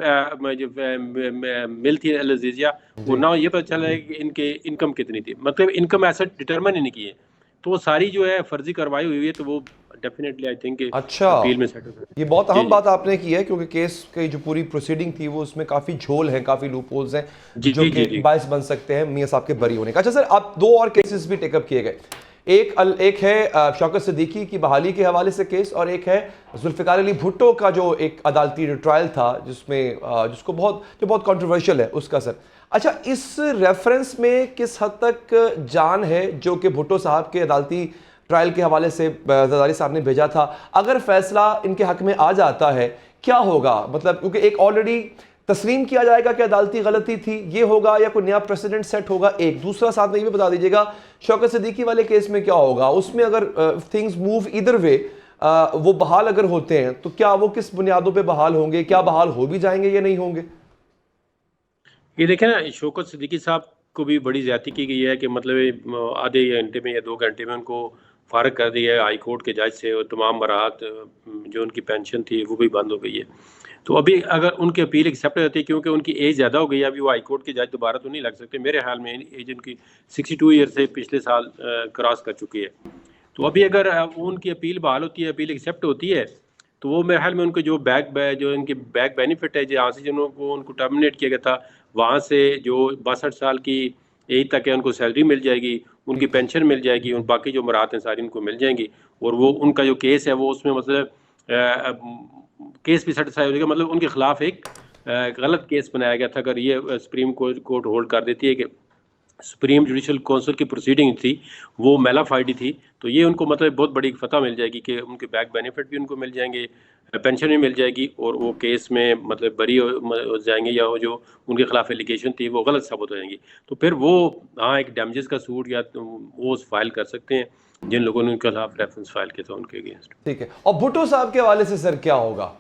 مل تھی العزیزیہ، وہ نہ یہ پتہ چلا ہے کہ ان کے انکم کتنی تھی، مطلب انکم ایسٹ ڈٹرمن ہی نہیں کیے. تو وہ ساری جو ہے فرضی کارروائی ہوئی ہے، تو وہ ڈیفینیٹلی آئی تھنک اچھا، اپیل میں سیٹ ہو سکتا ہے. یہ بہت اہم بات آپ نے کی ہے، کیونکہ کیس کی جو پوری پروسیڈنگ تھی وہ اس میں کافی جھول ہیں، کافی لوپ ہولز ہیں جو کہ باعث بن سکتے ہیں میاں صاحب کے بری ہونے کا. اچھا سر، اب 2 اور کیسز بھی ٹیک اپ کیے گئے. ایک ہے شوکت صدیقی کی بحالی کے حوالے سے کیس، اور ایک ہے ذوالفقار علی بھٹو کا جو ایک عدالتی ٹرائل تھا جس کو بہت کنٹروورشل ہے اس کا. سر اچھا، اس ریفرنس میں کس حد تک جان ہے جو کہ بھٹو صاحب کے عدالتی ٹرائل کے حوالے سے زرداری صاحب نے بھیجا تھا؟ اگر فیصلہ ان کے حق میں آ جاتا ہے کیا ہوگا؟ مطلب کیونکہ ایک آلریڈی تسلیم کیا جائے گا کہ عدالتی غلطی تھی، یہ ہوگا یا کوئی نیا پریسیڈنٹ سیٹ ہوگا؟ ایک دوسرا ساتھ میں یہ بھی بتا دیجیے گا شوکت صدیقی والے کیس میں کیا ہوگا؟ اس میں اگر تھنگز موو ایدر وے، وہ بحال اگر ہوتے ہیں تو کیا وہ کس بنیادوں پہ بحال ہوں گے؟ کیا بحال ہو بھی جائیں گے یا نہیں ہوں گے؟ یہ دیکھیں نا، شوکت صدیقی صاحب کو بھی بڑی زیادتی کی گئی ہے کہ مطلب آدھے گھنٹے میں یا 2 گھنٹے میں ان کو فارغ کر دیا ہے ہائی کورٹ کے جج سے، اور تمام براعت جو ان کی پینشن تھی وہ بھی بند ہو گئی ہے. تو ابھی اگر ان کی اپیل ایکسیپٹ ہوتی ہے، کیونکہ ان کی ایج زیادہ ہو گئی ہے، ابھی وہ ہائی کورٹ کے جج دوبارہ تو نہیں لگ سکتے. میرے خیال میں ایج ان کی 62 ایئر سے پچھلے سال کراس کر چکی ہے. تو ابھی اگر ان کی اپیل بحال ہوتی ہے، اپیل ایکسیپٹ ہوتی ہے، تو وہ میرے خیال میں ان کے جو ان کے بیک بینیفٹ ہے جہاں سے جنہوں کو ان کو ٹرمینیٹ کیا گیا تھا، وہاں سے جو 62 سال کی ایج تک ہے ان کو سیلری مل جائے گی، ان کی پینشن مل جائے گی، ان باقی جو مراحت ہیں ساری ان کو مل جائیں گی. اور وہ ان کا جو کیس ہے وہ اس میں مطلب کیس بھی سیٹسفائی ہو جائے گا. مطلب ان کے خلاف ایک غلط کیس بنایا گیا تھا. اگر یہ سپریم کورٹ ہولڈ کر دیتی ہے کہ سپریم جوڈیشل کونسل کی پروسیڈنگ تھی وہ میلا فائڈی تھی، تو یہ ان کو مطلب بہت بڑی فتح مل جائے گی کہ ان کے بیک بینیفٹ بھی ان کو مل جائیں گے، پینشن بھی مل جائے گی، اور وہ کیس میں مطلب بری ہو جائیں گے، یا وہ جو ان کے خلاف ایلیگیشن تھی وہ غلط ثابت ہو جائیں گی. تو پھر وہ ایک ڈیمیجز کا سوٹ یا وہ فائل کر سکتے ہیں جن لوگوں نے ان کے خلاف ریفرنس فائل کیا تھا ان کے اگینسٹ. ٹھیک ہے. اور بھٹو صاحب کے حوالے سے سر کیا ہوگا؟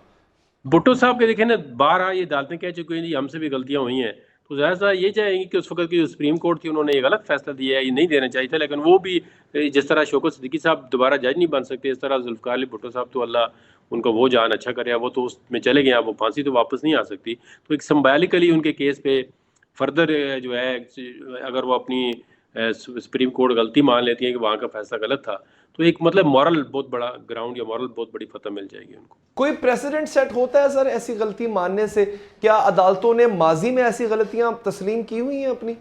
بھٹو صاحب کے دیکھیں نا، 12 یہ عدالتیں کہہ چکی ہیں جی ہم سے بھی غلطیاں ہوئی ہیں، تو ظاہر سا یہ چاہیں گے کہ اس وقت کی جو سپریم کورٹ تھی انہوں نے یہ غلط فیصلہ دیا ہے، یہ نہیں دینا چاہیے تھا. لیکن وہ بھی جس طرح شوکت صدیقی صاحب دوبارہ جج نہیں بن سکتے، اس طرح ذوالفقار علی بھٹو صاحب تو اللہ ان کو وہ جان اچھا کرے، وہ تو اس میں چلے گئے، وہ پھانسی تو واپس نہیں آ سکتی. تو ایک سمبیلکلی ان کے کیس پہ فردر جو ہے اگر وہ اپنی سپریم کورٹ غلطی مان لیتی ہیں کہ وہاں کا فیصلہ غلط تھا، تو ایک مطلب مورل بہت بڑا گراؤنڈ یا مورل بہت بڑی فتح مل جائے گی ان کو. کوئی پریسیڈنٹ سیٹ ہوتا ہے سر ایسی غلطی ماننے سے؟ کیا عدالتوں نے ماضی میں ایسی غلطیاں تسلیم کی ہوئی ہیں اپنی؟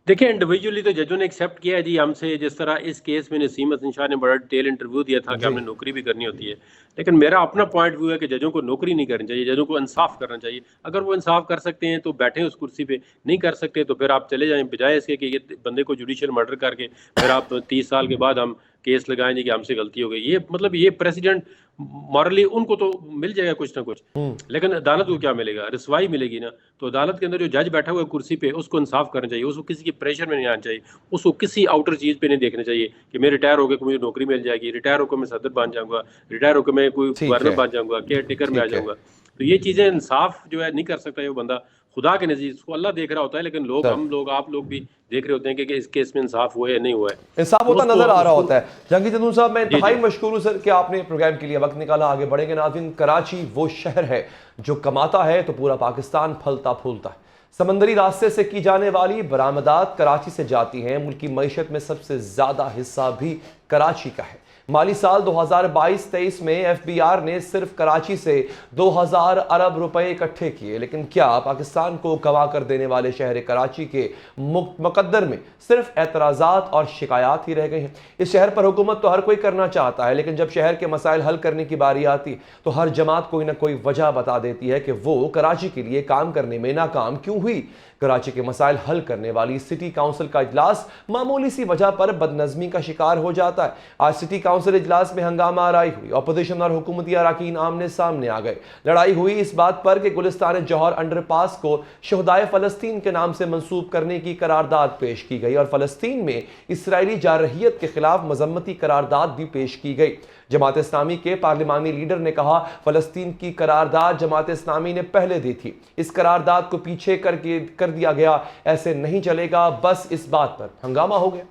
دیکھیں انڈیویجولی تو ججوں نے ایکسیپٹ کیا ہے جی ہم سے، جس طرح اس کیس میں نسیم حسن شاہ نے بڑا ڈیٹیل انٹرویو دیا تھا کہ ہم نے نوکری بھی کرنی ہوتی ہے. لیکن میرا اپنا پوائنٹ ویو ہے کہ ججوں کو نوکری نہیں کرنی چاہیے، ججوں کو انصاف کرنا چاہیے. اگر وہ انصاف کر سکتے ہیں تو بیٹھیں اس کرسی پہ، نہیں کر سکتے تو پھر آپ چلے جائیں، بجائے اس کے کہ یہ بندے کو جوڈیشل مرڈر کر کے پھر آپ 30 سال کے بعد ہم کیس لگائیں گے کہ ہم سے غلطی ہو گئی. یہ مطلب یہ پریسیڈنٹ مورلی ان کو تو مل جائے گا کچھ نہ کچھ، لیکن عدالت کو کیا ملے گا؟ رسوائی ملے گی نا. تو عدالت کے اندر جو جج بیٹھا ہوا ہے کرسی پہ، اس کو انصاف کرنا چاہیے، اس کو کسی کے پریشر میں نہیں آنا چاہیے، اس کو کسی آؤٹر چیز پہ نہیں دیکھنا چاہیے کہ میں ریٹائر ہو کے مجھے نوکری مل جائے گی، ریٹائر ہو کے میں صدر بن جاؤں گا، ریٹائر ہو کے میں کوئی گورنر بن جاؤں گا، کیئر ٹیکر میں آ جاؤں گا. تو یہ چیزیں انصاف جو ہے نہیں کر سکتا یہ بندہ. خدا کے نزدیک اس کو اللہ دیکھ رہا ہوتا ہے، لیکن لوگ ہم لوگ آپ لوگ بھی دیکھ رہے ہوتے ہیں کہ اس کیس میں انصاف ہوا ہے یا نہیں ہوا ہے. انصاف ہوتا نظر آ رہا ہوتا ہے. جہانگیر چندون صاحب میں انتہائی مشکور ہوں سر کہ آپ نے پروگرام کے لیے وقت نکالا. آگے بڑھیں گے ناظرین. کراچی وہ شہر ہے جو کماتا ہے تو پورا پاکستان پھلتا پھولتا ہے. سمندری راستے سے کی جانے والی برآمدات کراچی سے جاتی ہیں. ملک کی معیشت میں سب سے زیادہ حصہ بھی کراچی کا ہے. مالی سال 2022-23 میں ایف بی آر نے صرف کراچی سے 2000 ارب روپے اکٹھے کیے. لیکن کیا پاکستان کو گواہ کر دینے والے شہر کراچی کے مقدر میں صرف اعتراضات اور شکایات ہی رہ گئے ہیں؟ اس شہر پر حکومت تو ہر کوئی کرنا چاہتا ہے، لیکن جب شہر کے مسائل حل کرنے کی باری آتی تو ہر جماعت کوئی نہ کوئی وجہ بتا دیتی ہے کہ وہ کراچی کے لیے کام کرنے میں ناکام کیوں ہوئی. کراچی کے مسائل حل کرنے والی سٹی کونسل کا اجلاس معمولی سی وجہ پر بدنظمی کا شکار ہو جاتا ہے۔ آج سٹی کونسل اجلاس میں ہنگامہ آرائی ہوئی، اپوزیشن اور حکومتی اراکین آمنے سامنے آ گئے۔ لڑائی ہوئی اس بات پر کہ گلستان جوہر انڈر پاس کو شہدائے فلسطین کے نام سے منسوب کرنے کی قرارداد پیش کی گئی اور فلسطین میں اسرائیلی جارحیت کے خلاف مذمتی قرارداد بھی پیش کی گئی۔ جماعت اسلامی کے پارلیمانی لیڈر نے کہا فلسطین کی قرارداد جماعت اسلامی نے پہلے دی تھی، اس قرارداد کو پیچھے کر دیا گیا، ایسے نہیں چلے گا، بس اس بات پر ہنگامہ ہو گیا۔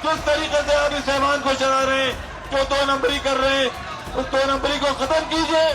جس طریقے سے آپ اس ایوان کو چلا رہے ہیں، جو 2 نمبری کر رہے ہیں، اس 2 نمبری کو ختم کیجئے۔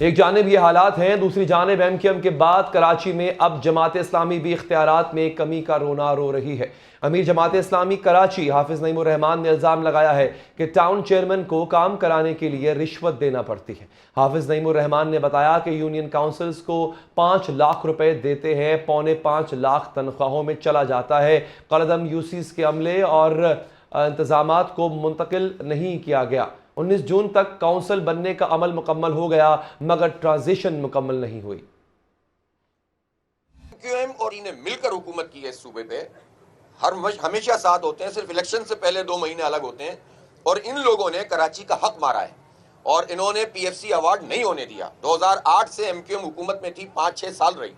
ایک جانب یہ حالات ہیں، دوسری جانب ایم کیو ایم کے بعد کراچی میں اب جماعت اسلامی بھی اختیارات میں کمی کا رونا رو رہی ہے۔ امیر جماعت اسلامی کراچی حافظ نعیم الرحمان نے الزام لگایا ہے کہ ٹاؤن چیئرمین کو کام کرانے کے لیے رشوت دینا پڑتی ہے۔ حافظ نعیم الرحمان نے بتایا کہ یونین کاؤنسلز کو 5 لاکھ روپے دیتے ہیں، 4.25 لاکھ تنخواہوں میں چلا جاتا ہے۔ قلعدم یوسیز کے عملے اور انتظامات کو منتقل نہیں کیا گیا۔ 19 جون تک کونسل بننے کا عمل مکمل ہو گیا مگر ٹرانزیشن مکمل نہیں ہوئی۔ کیو ایم اور انہیں مل کر حکومت کی ہے اس صوبے پہ، ہمیشہ ساتھ ہوتے ہیں، صرف الیکشن سے پہلے 2 مہینے الگ ہوتے ہیں، اور ان لوگوں نے کراچی کا حق مارا ہے اور انہوں نے پی ایف سی ایوارڈ نہیں ہونے دیا۔ 2008 سے ایم کیو ایم حکومت میں تھی، 5-6 سال رہی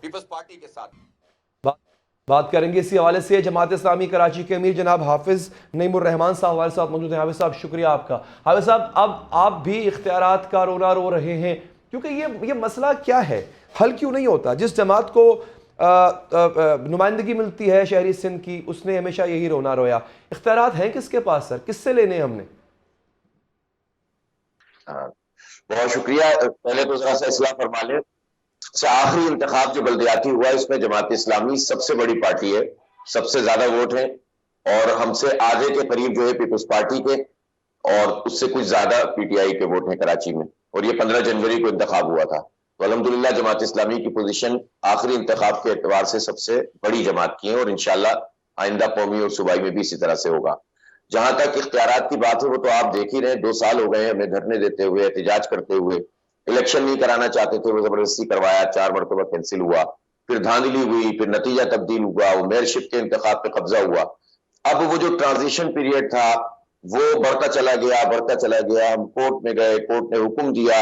پیپلز پارٹی کے ساتھ۔ بات کریں گے اسی حوالے سے جماعت اسلامی کراچی کے امیر جناب حافظ نعیم الرحمان صاحب ہمارے ساتھ موجود ہیں۔ حافظ صاحب شکریہ آپ کا۔ حافظ صاحب اب آپ بھی اختیارات کا رونا رو رہے ہیں، کیونکہ یہ مسئلہ کیا ہے، حل کیوں نہیں ہوتا؟ جس جماعت کو نمائندگی ملتی ہے شہری سندھ کی، اس نے ہمیشہ یہی رونا رویا۔ اختیارات ہیں کس کے پاس سر، کس سے لینے ہم نے؟ بہت شکریہ۔ پہلے تو ذرا سا اصلاح فرما لیں، آخری انتخاب جو بلدیاتی ہوا ہے اس میں جماعت اسلامی سب سے بڑی پارٹی ہے، سب سے زیادہ ووٹ ہیں، اور ہم سے آدھے کے قریب جو ہے پیپلز پارٹی کے، اور اس سے کچھ زیادہ پی ٹی آئی کے ووٹ ہیں کراچی میں، اور یہ 15 جنوری کو انتخاب ہوا تھا۔ تو الحمدللہ جماعت اسلامی کی پوزیشن آخری انتخاب کے اعتبار سے سب سے بڑی جماعت کی ہے، اور انشاءاللہ آئندہ قومی اور صوبائی میں بھی اسی طرح سے ہوگا۔ جہاں تک اختیارات کی بات ہے وہ تو آپ دیکھ ہی رہے ہیں، 2 سال ہو گئے ہیں ہمیں دھرنے دیتے ہوئے، احتجاج کرتے ہوئے۔ الیکشن نہیں کرانا چاہتے تھے، وہ زبردستی کروایا، 4 مرتبہ کینسل ہوا، پھر دھاندلی ہوئی، پھر نتیجہ تبدیل ہوا، وہ میئرشپ کے انتخاب پہ قبضہ ہوا۔ اب وہ جو ٹرانزیشن پیریڈ تھا وہ بڑھتا چلا گیا، ہم کورٹ میں گئے، کورٹ نے حکم دیا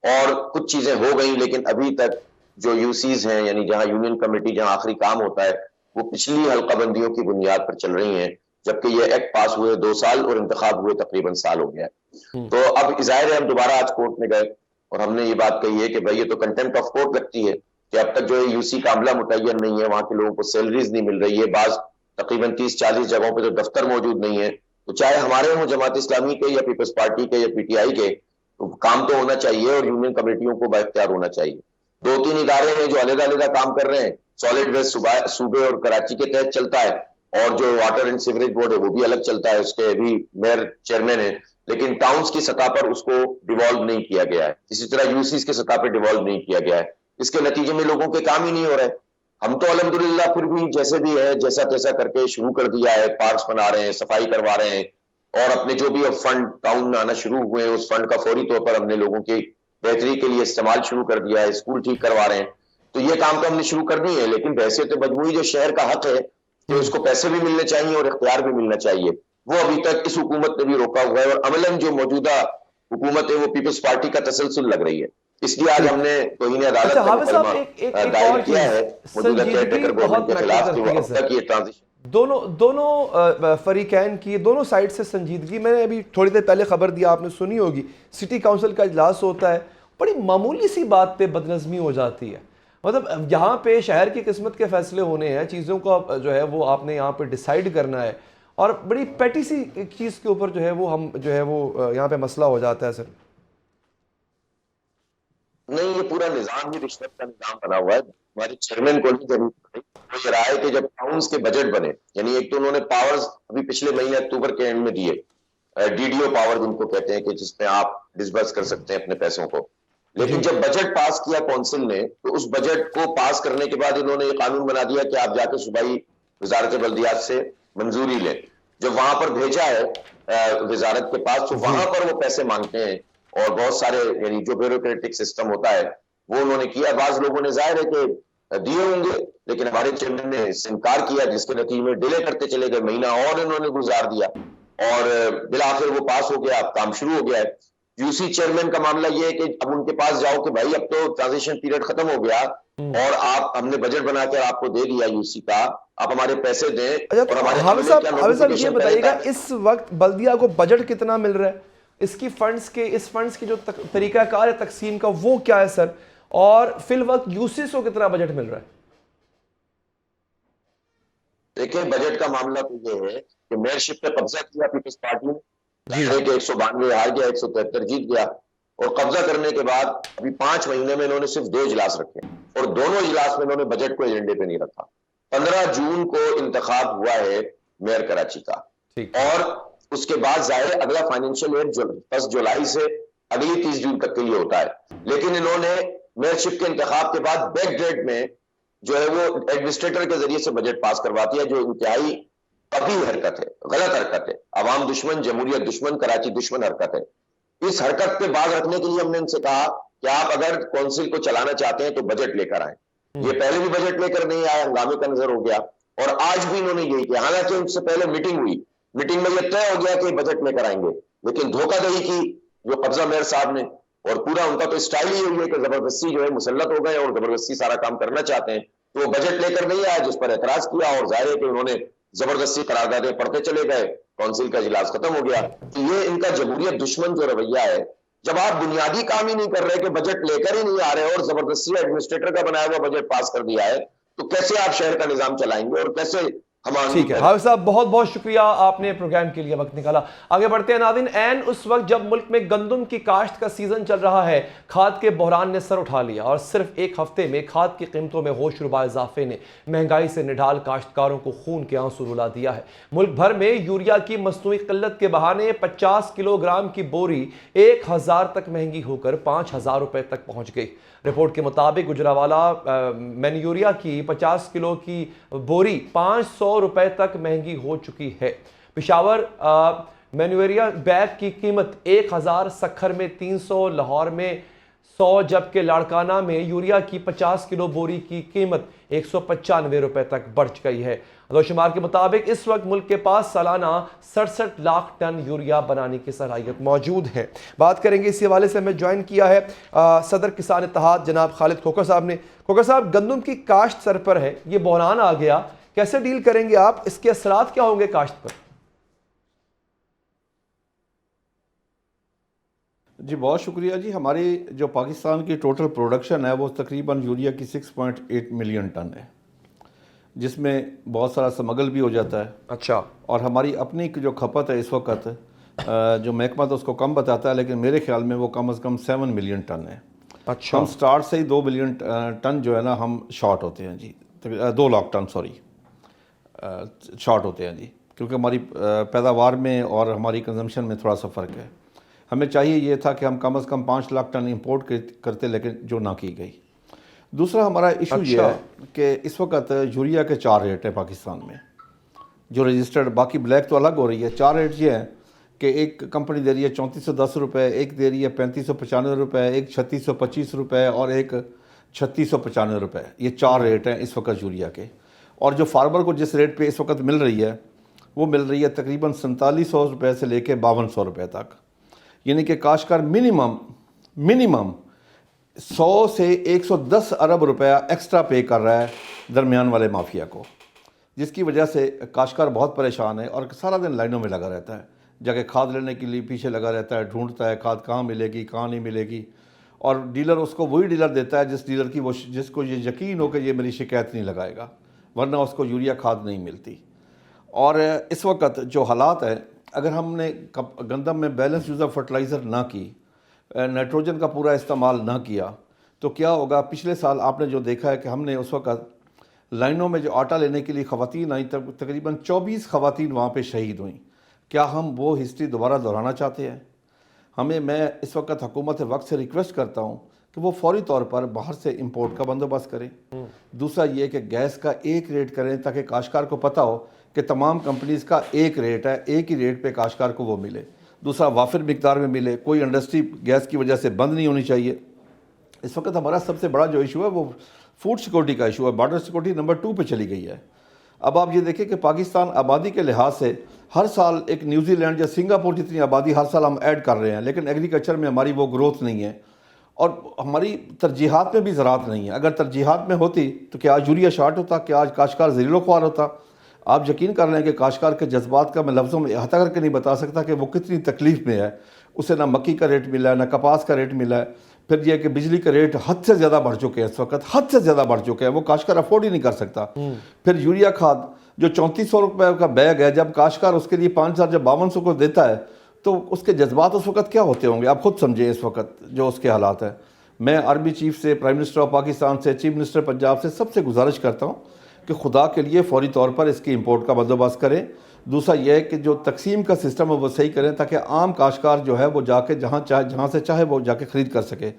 اور کچھ چیزیں ہو گئیں، لیکن ابھی تک جو یوسیز ہیں، یعنی جہاں یونین کمیٹی جہاں آخری کام ہوتا ہے، وہ پچھلی حلقہ بندیوں کی بنیاد پر چل رہی ہیں، جبکہ یہ ایکٹ پاس ہوئے 2 سال اور انتخاب ہوئے تقریباً سال ہو گیا ہے۔ تو اب ظاہر ہے ہم دوبارہ آج کورٹ میں گئے اور ہم نے یہ بات کہی ہے کہ بھائی یہ تو کنٹمپٹ آف کورٹ لگتی ہے کہ اب تک جو ہے یو سی کا عملہ متعین نہیں ہے، وہاں کے لوگوں کو سیلریز نہیں مل رہی ہے، بعض تقریباً 30-40 جگہوں پہ تو دفتر موجود نہیں ہے۔ تو چاہے ہمارے ہوں جماعت اسلامی کے یا پیپلز پارٹی کے یا پی ٹی آئی کے، تو کام تو ہونا چاہیے اور یونین کمیٹیوں کو بااختیار ہونا چاہیے۔ 2-3 ادارے ہیں جو علیحدہ کام کر رہے ہیں، سالڈ ویسٹ صوبے اور کراچی کے تحت چلتا ہے، اور جو واٹر اینڈ سیوریج بورڈ ہے وہ بھی الگ چلتا ہے، اس کے بھی میئر چیئرمین ہیں، لیکن ٹاؤنز کی سطح پر اس کو ڈیوالو نہیں کیا گیا ہے، اسی طرح یوسیز کے سطح پہ ڈیوالو نہیں کیا گیا ہے۔ اس کے نتیجے میں لوگوں کے کام ہی نہیں ہو رہے۔ ہم تو الحمدللہ پھر بھی جیسے بھی ہے جیسا تیسا کر کے شروع کر دیا ہے، پارکس بنا رہے ہیں، صفائی کروا رہے ہیں، اور اپنے جو بھی اب فنڈ ٹاؤن میں آنا شروع ہوئے ہیں اس فنڈ کا فوری طور پر ہم نے لوگوں کی بہتری کے لیے استعمال شروع کر دیا ہے، اسکول ٹھیک کروا رہے ہیں۔ تو یہ کام تو ہم نے شروع کر دیے ہیں، لیکن بحیثیت مجموعی جو شہر کا حق ہے کہ اس کو پیسے بھی ملنے چاہیے اور اختیار بھی ملنا چاہیے، وہ ابھی تک اس حکومت نے بھی روکا ہوا ہے، اور عملاً جو موجودہ حکومت ہے وہ پیپلز پارٹی کا تسلسل لگ رہی ہے۔ اس لیے آج ہم نے توہین عدالت کا مقدمہ دائر کیا ہے موجودہ کیئر ٹیکر گورنمنٹ کے خلاف کہ وہ اب تک یہ ٹرانزیشن دونوں فریقین کی دونوں سائڈ سے سنجیدگی، میں نے ابھی تھوڑی دیر پہلے خبر دیا، آپ نے سنی ہوگی، سٹی کونسل کا اجلاس ہوتا ہے، بڑی معمولی سی بات پہ بدنظمی ہو جاتی ہے۔ مطلب یہاں پہ شہر کی قسمت کے فیصلے ہونے ہیں، چیزوں کو جو ہے وہ آپ نے یہاں پہ ڈیسائیڈ کرنا ہے، اور بڑی پیٹی سی ایک چیز کے اوپر جو ہے وہ ہم جو ہے وہ یہاں پہ مسئلہ ہو جاتا ہے۔ سر نہیں، یہ پورا نظام ہی رشوت کا نظام بنا ہوا ہے۔ ہمارے چیئرمین کو نہیں ضرورت پڑی، وہ یہ رہا ہے کہ جب ٹاؤنز کے بجٹ بنے، یعنی ایک تو انہوں نے پاورز ابھی پچھلے مہینے اکتوبر کے اینڈ میں دیے، ڈی ڈی او پاور جن کو کہتے ہیں کہ جس میں آپ ڈسبرس کر سکتے ہیں اپنے پیسوں کو، لیکن جب بجٹ پاس کیا کونسل نے تو اس بجٹ کو پاس کرنے کے بعد انہوں نے یہ قانون بنا دیا کہ آپ جا کے صوبائی وزارت بلدیات سے منظوری لیں. جب وہاں پر بھیجا ہے وزارت کے پاس تو وہاں پر وہ پیسے مانگتے ہیں اور بہت سارے یعنی جو بیوروکریٹک سسٹم ہوتا ہے وہ انہوں نے کیا. بعض لوگوں نے ظاہر ہے کہ دیے ہوں گے لیکن ہمارے چیئرمین نے اس سے انکار کیا جس کے نتیجے میں ڈیلے کرتے چلے گئے, مہینہ اور انہوں نے گزار دیا اور بالآخر وہ پاس ہو گیا, اب کام شروع ہو گیا ہے. یو سی چیئرمین کا معاملہ یہ ہے کہ اب ان کے پاس جاؤ کہ بھائی اب تو ٹرانزیشن پیریڈ ختم ہو گیا اور ہم نے بجٹ بنا کے آپ کو دے دیا یو سی کا, آپ ہمارے پیسے دیں. اور ہمارے حافظ صاحب یہ بتائیے گا اس وقت بلدیہ کو بجٹ کتنا مل رہا ہے, اس فنڈز کی جو طریقہ کار ہے تقسیم کا وہ کیا ہے سر, اور فی الوقت یو سی کو کتنا بجٹ مل رہا ہے؟ دیکھیں بجٹ کا معاملہ تو یہ ہے کہ میئرشپ پہ قبضہ کیا پیپلز پارٹی نے, 192 ہار گیا, 173 جیت گیا, اور قبضہ کرنے کے بعد ابھی 5 مہینے میں انہوں نے صرف 2 اجلاس رکھے اور دونوں اجلاس میں انہوں نے بجٹ کو ایجنڈے پہ نہیں رکھا. 15 جون کو انتخاب ہوا ہے میئر کراچی کا, اور اس کے بعد ظاہر اگلا فائنینشیل ایئر 10 جولائی سے اگلی 30 جون تک کے لیے ہوتا ہے, لیکن انہوں نے میئرشپ کے انتخاب کے بعد بیک ڈیٹ میں جو ہے وہ ایڈمنسٹریٹر کے ذریعے سے بجٹ پاس کرواتی ہے, جو انتہائی کبھی حرکت ہے, غلط حرکت ہے, عوام دشمن, جمہوریت دشمن, کراچی دشمن حرکت ہے. اس حرکت پہ باز رکھنے کے لیے ہم نے ان سے کہا کہ آپ اگر کونسل کو چلانا چاہتے ہیں تو بجٹ لے کر آئیں. یہ پہلے بھی بجٹ لے کر نہیں آئے, ہنگامے کا نظر ہو گیا, اور آج بھی انہوں نے یہی کیا. حالانکہ ان سے پہلے میٹنگ ہوئی, میٹنگ میں یہ طے ہو گیا کہ بجٹ لے کر آئیں گے, لیکن دھوکہ دہی کی جو قبضہ میئر صاحب نے, اور پورا ان کا تو اسٹائل ہی ہوئی ہے کہ زبردستی جو ہے مسلط ہو گئے اور زبردستی سارا کام کرنا چاہتے ہیں. تو وہ بجٹ لے کر نہیں آیا جس پر اعتراض کیا, اور ظاہر ہے کہ انہوں نے زبردستی قراردادیں پڑھتے چلے گئے, کونسل کا اجلاس ختم ہو گیا. یہ ان کا جمہوریت دشمن جو رویہ ہے, جب آپ بنیادی کام ہی نہیں کر رہے کہ بجٹ لے کر ہی نہیں آ رہے اور زبردستی ایڈمنسٹریٹر کا بنایا ہوا بجٹ پاس کر دیا ہے, تو کیسے آپ شہر کا نظام چلائیں گے اور کیسے ہم. ٹھیک ہے حافظ صاحب, بہت بہت شکریہ, آپ نے پروگرام کے لیے وقت نکالا. آگے بڑھتے ہیں ناظرین. این اس وقت جب ملک میں گندم کی کاشت کا سیزن چل رہا ہے, کھاد کے بحران نے سر اٹھا لیا اور صرف ایک ہفتے میں کھاد کی قیمتوں میں ہوش ربا اضافے نے مہنگائی سے نڈال کاشتکاروں کو خون کے آنسو رلا دیا ہے. ملک بھر میں یوریا کی مصنوعی قلت کے بہانے 50 کلو گرام کی بوری 1000 تک مہنگی ہو کر 5000 روپے تک پہنچ گئی. رپورٹ کے مطابق گجرانوالہ میں یوریا کی 50 کلو کی بوری 500 روپے تک مہنگی ہو چکی ہے. پشاور مینوریا بیگ کی قیمت 1000, سکھر میں 300, لاہور میں 100, جبکہ لاڑکانہ میں یوریا کی 50 کلو بوری کی قیمت 195 روپے تک بڑھ گئی ہے. ادو شمار کے مطابق اس وقت ملک کے پاس سالانہ 67 لاکھ ٹن یوریا بنانے کی صلاحیت موجود ہے. بات کریں گے اسی حوالے سے. ہمیں جوائن کیا ہے صدر کسان اتحاد جناب خالد کھوکھر صاحب نے. کھوکھر صاحب, گندم کی کاشت سر پر ہے, یہ بحران آ گیا, کیسے ڈیل کریں گے آپ, اس کے اثرات کیا ہوں گے کاشت پر؟ جی بہت شکریہ. جی ہماری جو پاکستان کی ٹوٹل پروڈکشن ہے وہ تقریباً یوریا کی 6.8 ملین ٹن ہے, جس میں بہت سارا سمگل بھی ہو جاتا ہے. اچھا. اور ہماری اپنی جو کھپت ہے اس وقت, جو محکمہ تو اس کو کم بتاتا ہے, لیکن میرے خیال میں وہ کم از کم 7 ملین ٹن ہے. اچھا. ہم سٹارٹ سے ہی 2 ملین ٹن جو ہے نا ہم شارٹ ہوتے ہیں جی, 2 لاکھ ٹن شارٹ ہوتے ہیں جی, کیونکہ ہماری پیداوار میں اور ہماری کنزمپشن میں تھوڑا سا فرق ہے. ہمیں چاہیے یہ تھا کہ ہم کم از کم 5 لاکھ ٹن امپورٹ کرتے, لیکن جو نہ کی گئی. دوسرا ہمارا ایشو یہ ہے کہ اس وقت یوریا کے 4 ریٹ ہیں پاکستان میں جو رجسٹرڈ, باقی بلیک تو الگ ہو رہی ہے. 4 ریٹ یہ ہیں کہ ایک کمپنی دے رہی ہے 3410 روپے, ایک دے رہی ہے 3595 روپے, ایک 3625 روپے اور ایک 3695 روپے. یہ 4 ریٹ ہیں اس وقت یوریا کے. اور جو فارمر کو جس ریٹ پہ اس وقت مل رہی ہے وہ مل رہی ہے تقریباً 4700 روپے سے لے کے 5200 روپے تک. یعنی کہ کاشتکار منیمم 100 سے 110 ارب روپیہ ایکسٹرا پے کر رہا ہے درمیان والے مافیا کو, جس کی وجہ سے کاشتکار بہت پریشان ہے اور سارا دن لائنوں میں لگا رہتا ہے. جگہ کھاد لینے کے لیے پیچھے لگا رہتا ہے, ڈھونڈتا ہے کھاد کہاں ملے گی کہاں نہیں ملے گی, اور ڈیلر اس کو وہی ڈیلر دیتا ہے جس کو یہ یقین ہو کہ یہ میری شکایت نہیں لگائے گا, ورنہ اس کو یوریا کھاد نہیں ملتی. اور اس وقت جو حالات ہے, اگر ہم نے گندم میں بیلنس یوز آف فرٹیلائزر نہ کی, نائٹروجن کا پورا استعمال نہ کیا, تو کیا ہوگا. پچھلے سال آپ نے جو دیکھا ہے کہ ہم نے اس وقت لائنوں میں جو آٹا لینے کے لیے خواتین آئیں, تقریباً 24 خواتین وہاں پہ شہید ہوئیں. کیا ہم وہ ہسٹری دوبارہ دہرانا چاہتے ہیں؟ میں اس وقت حکومت وقت سے ریکویسٹ کرتا ہوں کہ وہ فوری طور پر باہر سے امپورٹ کا بندوبست کریں. دوسرا یہ کہ گیس کا ایک ریٹ کریں تاکہ کاشتکار کو پتہ ہو کہ تمام کمپنیز کا ایک ریٹ ہے, ایک ہی ریٹ پہ کاشتکار کو وہ ملے. دوسرا وافر مقدار میں ملے, کوئی انڈسٹری گیس کی وجہ سے بند نہیں ہونی چاہیے. اس وقت ہمارا سب سے بڑا جو ایشو ہے وہ فوڈ سیکورٹی کا ایشو ہے. بارڈر سیکورٹی نمبر 2 پہ چلی گئی ہے. اب آپ یہ دیکھیں کہ پاکستان آبادی کے لحاظ سے ہر سال ایک نیوزی لینڈ یا سنگاپور جتنی آبادی ہر سال ہم ایڈ کر رہے ہیں, لیکن ایگریکلچر میں ہماری وہ گروتھ نہیں ہے اور ہماری ترجیحات میں بھی زراعت نہیں ہے. اگر ترجیحات میں ہوتی تو کیا آج یوریا شارٹ ہوتا, کیا آج کاشتکار ذلیل و خوار ہوتا؟ آپ یقین کر رہے ہیں کہ کاشتکار کے جذبات کا میں لفظوں میں احاطہ کر کے نہیں بتا سکتا کہ وہ کتنی تکلیف میں ہے. اسے نہ مکی کا ریٹ ملا ہے, نہ کپاس کا ریٹ ملا ہے. پھر یہ کہ بجلی کا ریٹ حد سے زیادہ بڑھ چکے ہیں, اس وقت حد سے زیادہ بڑھ چکے ہیں, وہ کاشتکار افورڈ ہی نہیں کر سکتا. پھر یوریا کھاد جو 3400 روپے کا بیگ ہے, جب کاشتکار اس کے لیے 5000 جب 5200 کو دیتا ہے تو اس کے جذبات اس وقت کیا ہوتے ہوں گے, آپ خود سمجھیں اس وقت جو اس کے حالات ہیں. میں آرمی چیف سے, پرائم منسٹر آف پاکستان سے, چیف منسٹر پنجاب سے سب سے گزارش کرتا ہوں کہ خدا کے لیے فوری طور پر اس کی امپورٹ کا بندوبست کریں. دوسرا یہ ہے کہ جو تقسیم کا سسٹم ہے وہ صحیح کریں تاکہ عام کاشتکار جو ہے وہ جا کے جہاں سے چاہے وہ جا کے خرید کر سکے.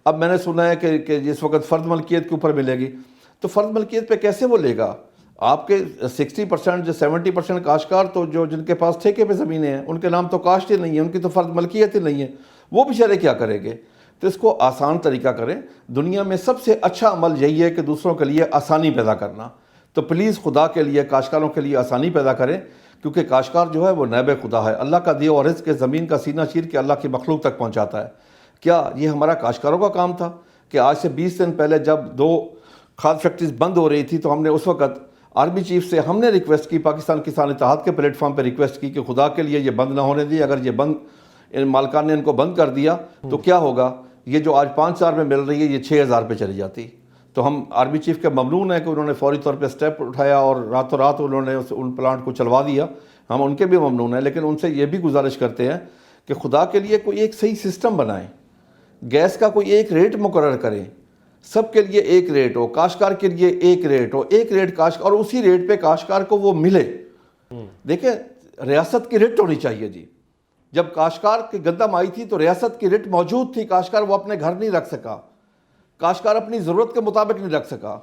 اب میں نے سنا ہے کہ اس وقت فرد ملکیت کے اوپر ملے گی, تو فرد ملکیت پہ کیسے وہ لے گا؟ آپ کے 60% جو 70% کاشتکار تو جو جن کے پاس ٹھیکے پہ زمینیں ہیں ان کے نام تو کاشت ہی نہیں ہے, ان کی تو فرد ملکیت ہی نہیں ہے, وہ بیچارے کیا کریں گے؟ تو اس کو آسان طریقہ کریں. دنیا میں سب سے اچھا عمل یہی ہے کہ دوسروں کے لیے آسانی پیدا کرنا. تو پلیز خدا کے لیے کاشتکاروں کے لیے آسانی پیدا کریں, کیونکہ کاشتکار جو ہے وہ نائب خدا ہے. اللہ کا دیا اور رزق کے زمین کا سینہ چیر کے اللہ کی مخلوق تک پہنچاتا ہے. کیا یہ ہمارا کاشتکاروں کا کام تھا کہ آج سے 20 دن پہلے جب 2 کھاد فیکٹریز بند ہو رہی تھی تو ہم نے اس وقت آرمی چیف سے ہم نے ریکویسٹ کی, پاکستان کسان اتحاد کے پلیٹ فارم پہ ریکویسٹ کی کہ خدا کے لیے یہ بند نہ ہونے دی. اگر یہ بند مالکان نے ان کو بند کر دیا تو کیا ہوگا؟ یہ جو آج 5000 میں مل رہی ہے یہ 6000 پہ چلی جاتی. تو ہم آرمی چیف کے ممنون ہیں کہ انہوں نے فوری طور پہ سٹیپ اٹھایا اور راتوں رات انہوں نے ان پلانٹ کو چلوا دیا. ہم ان کے بھی ممنون ہیں, لیکن ان سے یہ بھی گزارش کرتے ہیں کہ خدا کے لیے کوئی ایک صحیح سسٹم بنائیں. گیس کا کوئی ایک ریٹ مقرر کریں, سب کے لیے ایک ریٹ ہو, کاشتکار کے لیے ایک ریٹ ہو, ایک ریٹ کاشتکار, اور اسی ریٹ پہ کاشتکار کو وہ ملے. دیکھیں ریاست کی رٹ ہونی چاہیے جی. جب کاشتکار کی گندم آئی تھی تو ریاست کی رٹ موجود تھی, کاشتکار وہ اپنے گھر نہیں رکھ سکا, کاشتکار اپنی ضرورت کے مطابق نہیں رکھ سکا,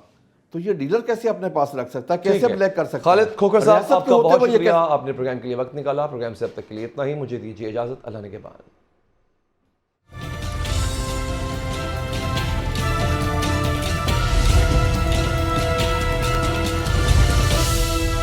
تو یہ ڈیلر کیسے اپنے پاس رکھ سکتا ہے, کیسے بلیک کر سکتا ہے؟ خالد کھوکھر صاحب آپ کا بہت شکریہ, آپ نے پروگرام کے لیے وقت نکالا. پروگرام سے اب تک کے لیے اتنا ہی, مجھے دیجیے اجازت, اللہ نگہبان.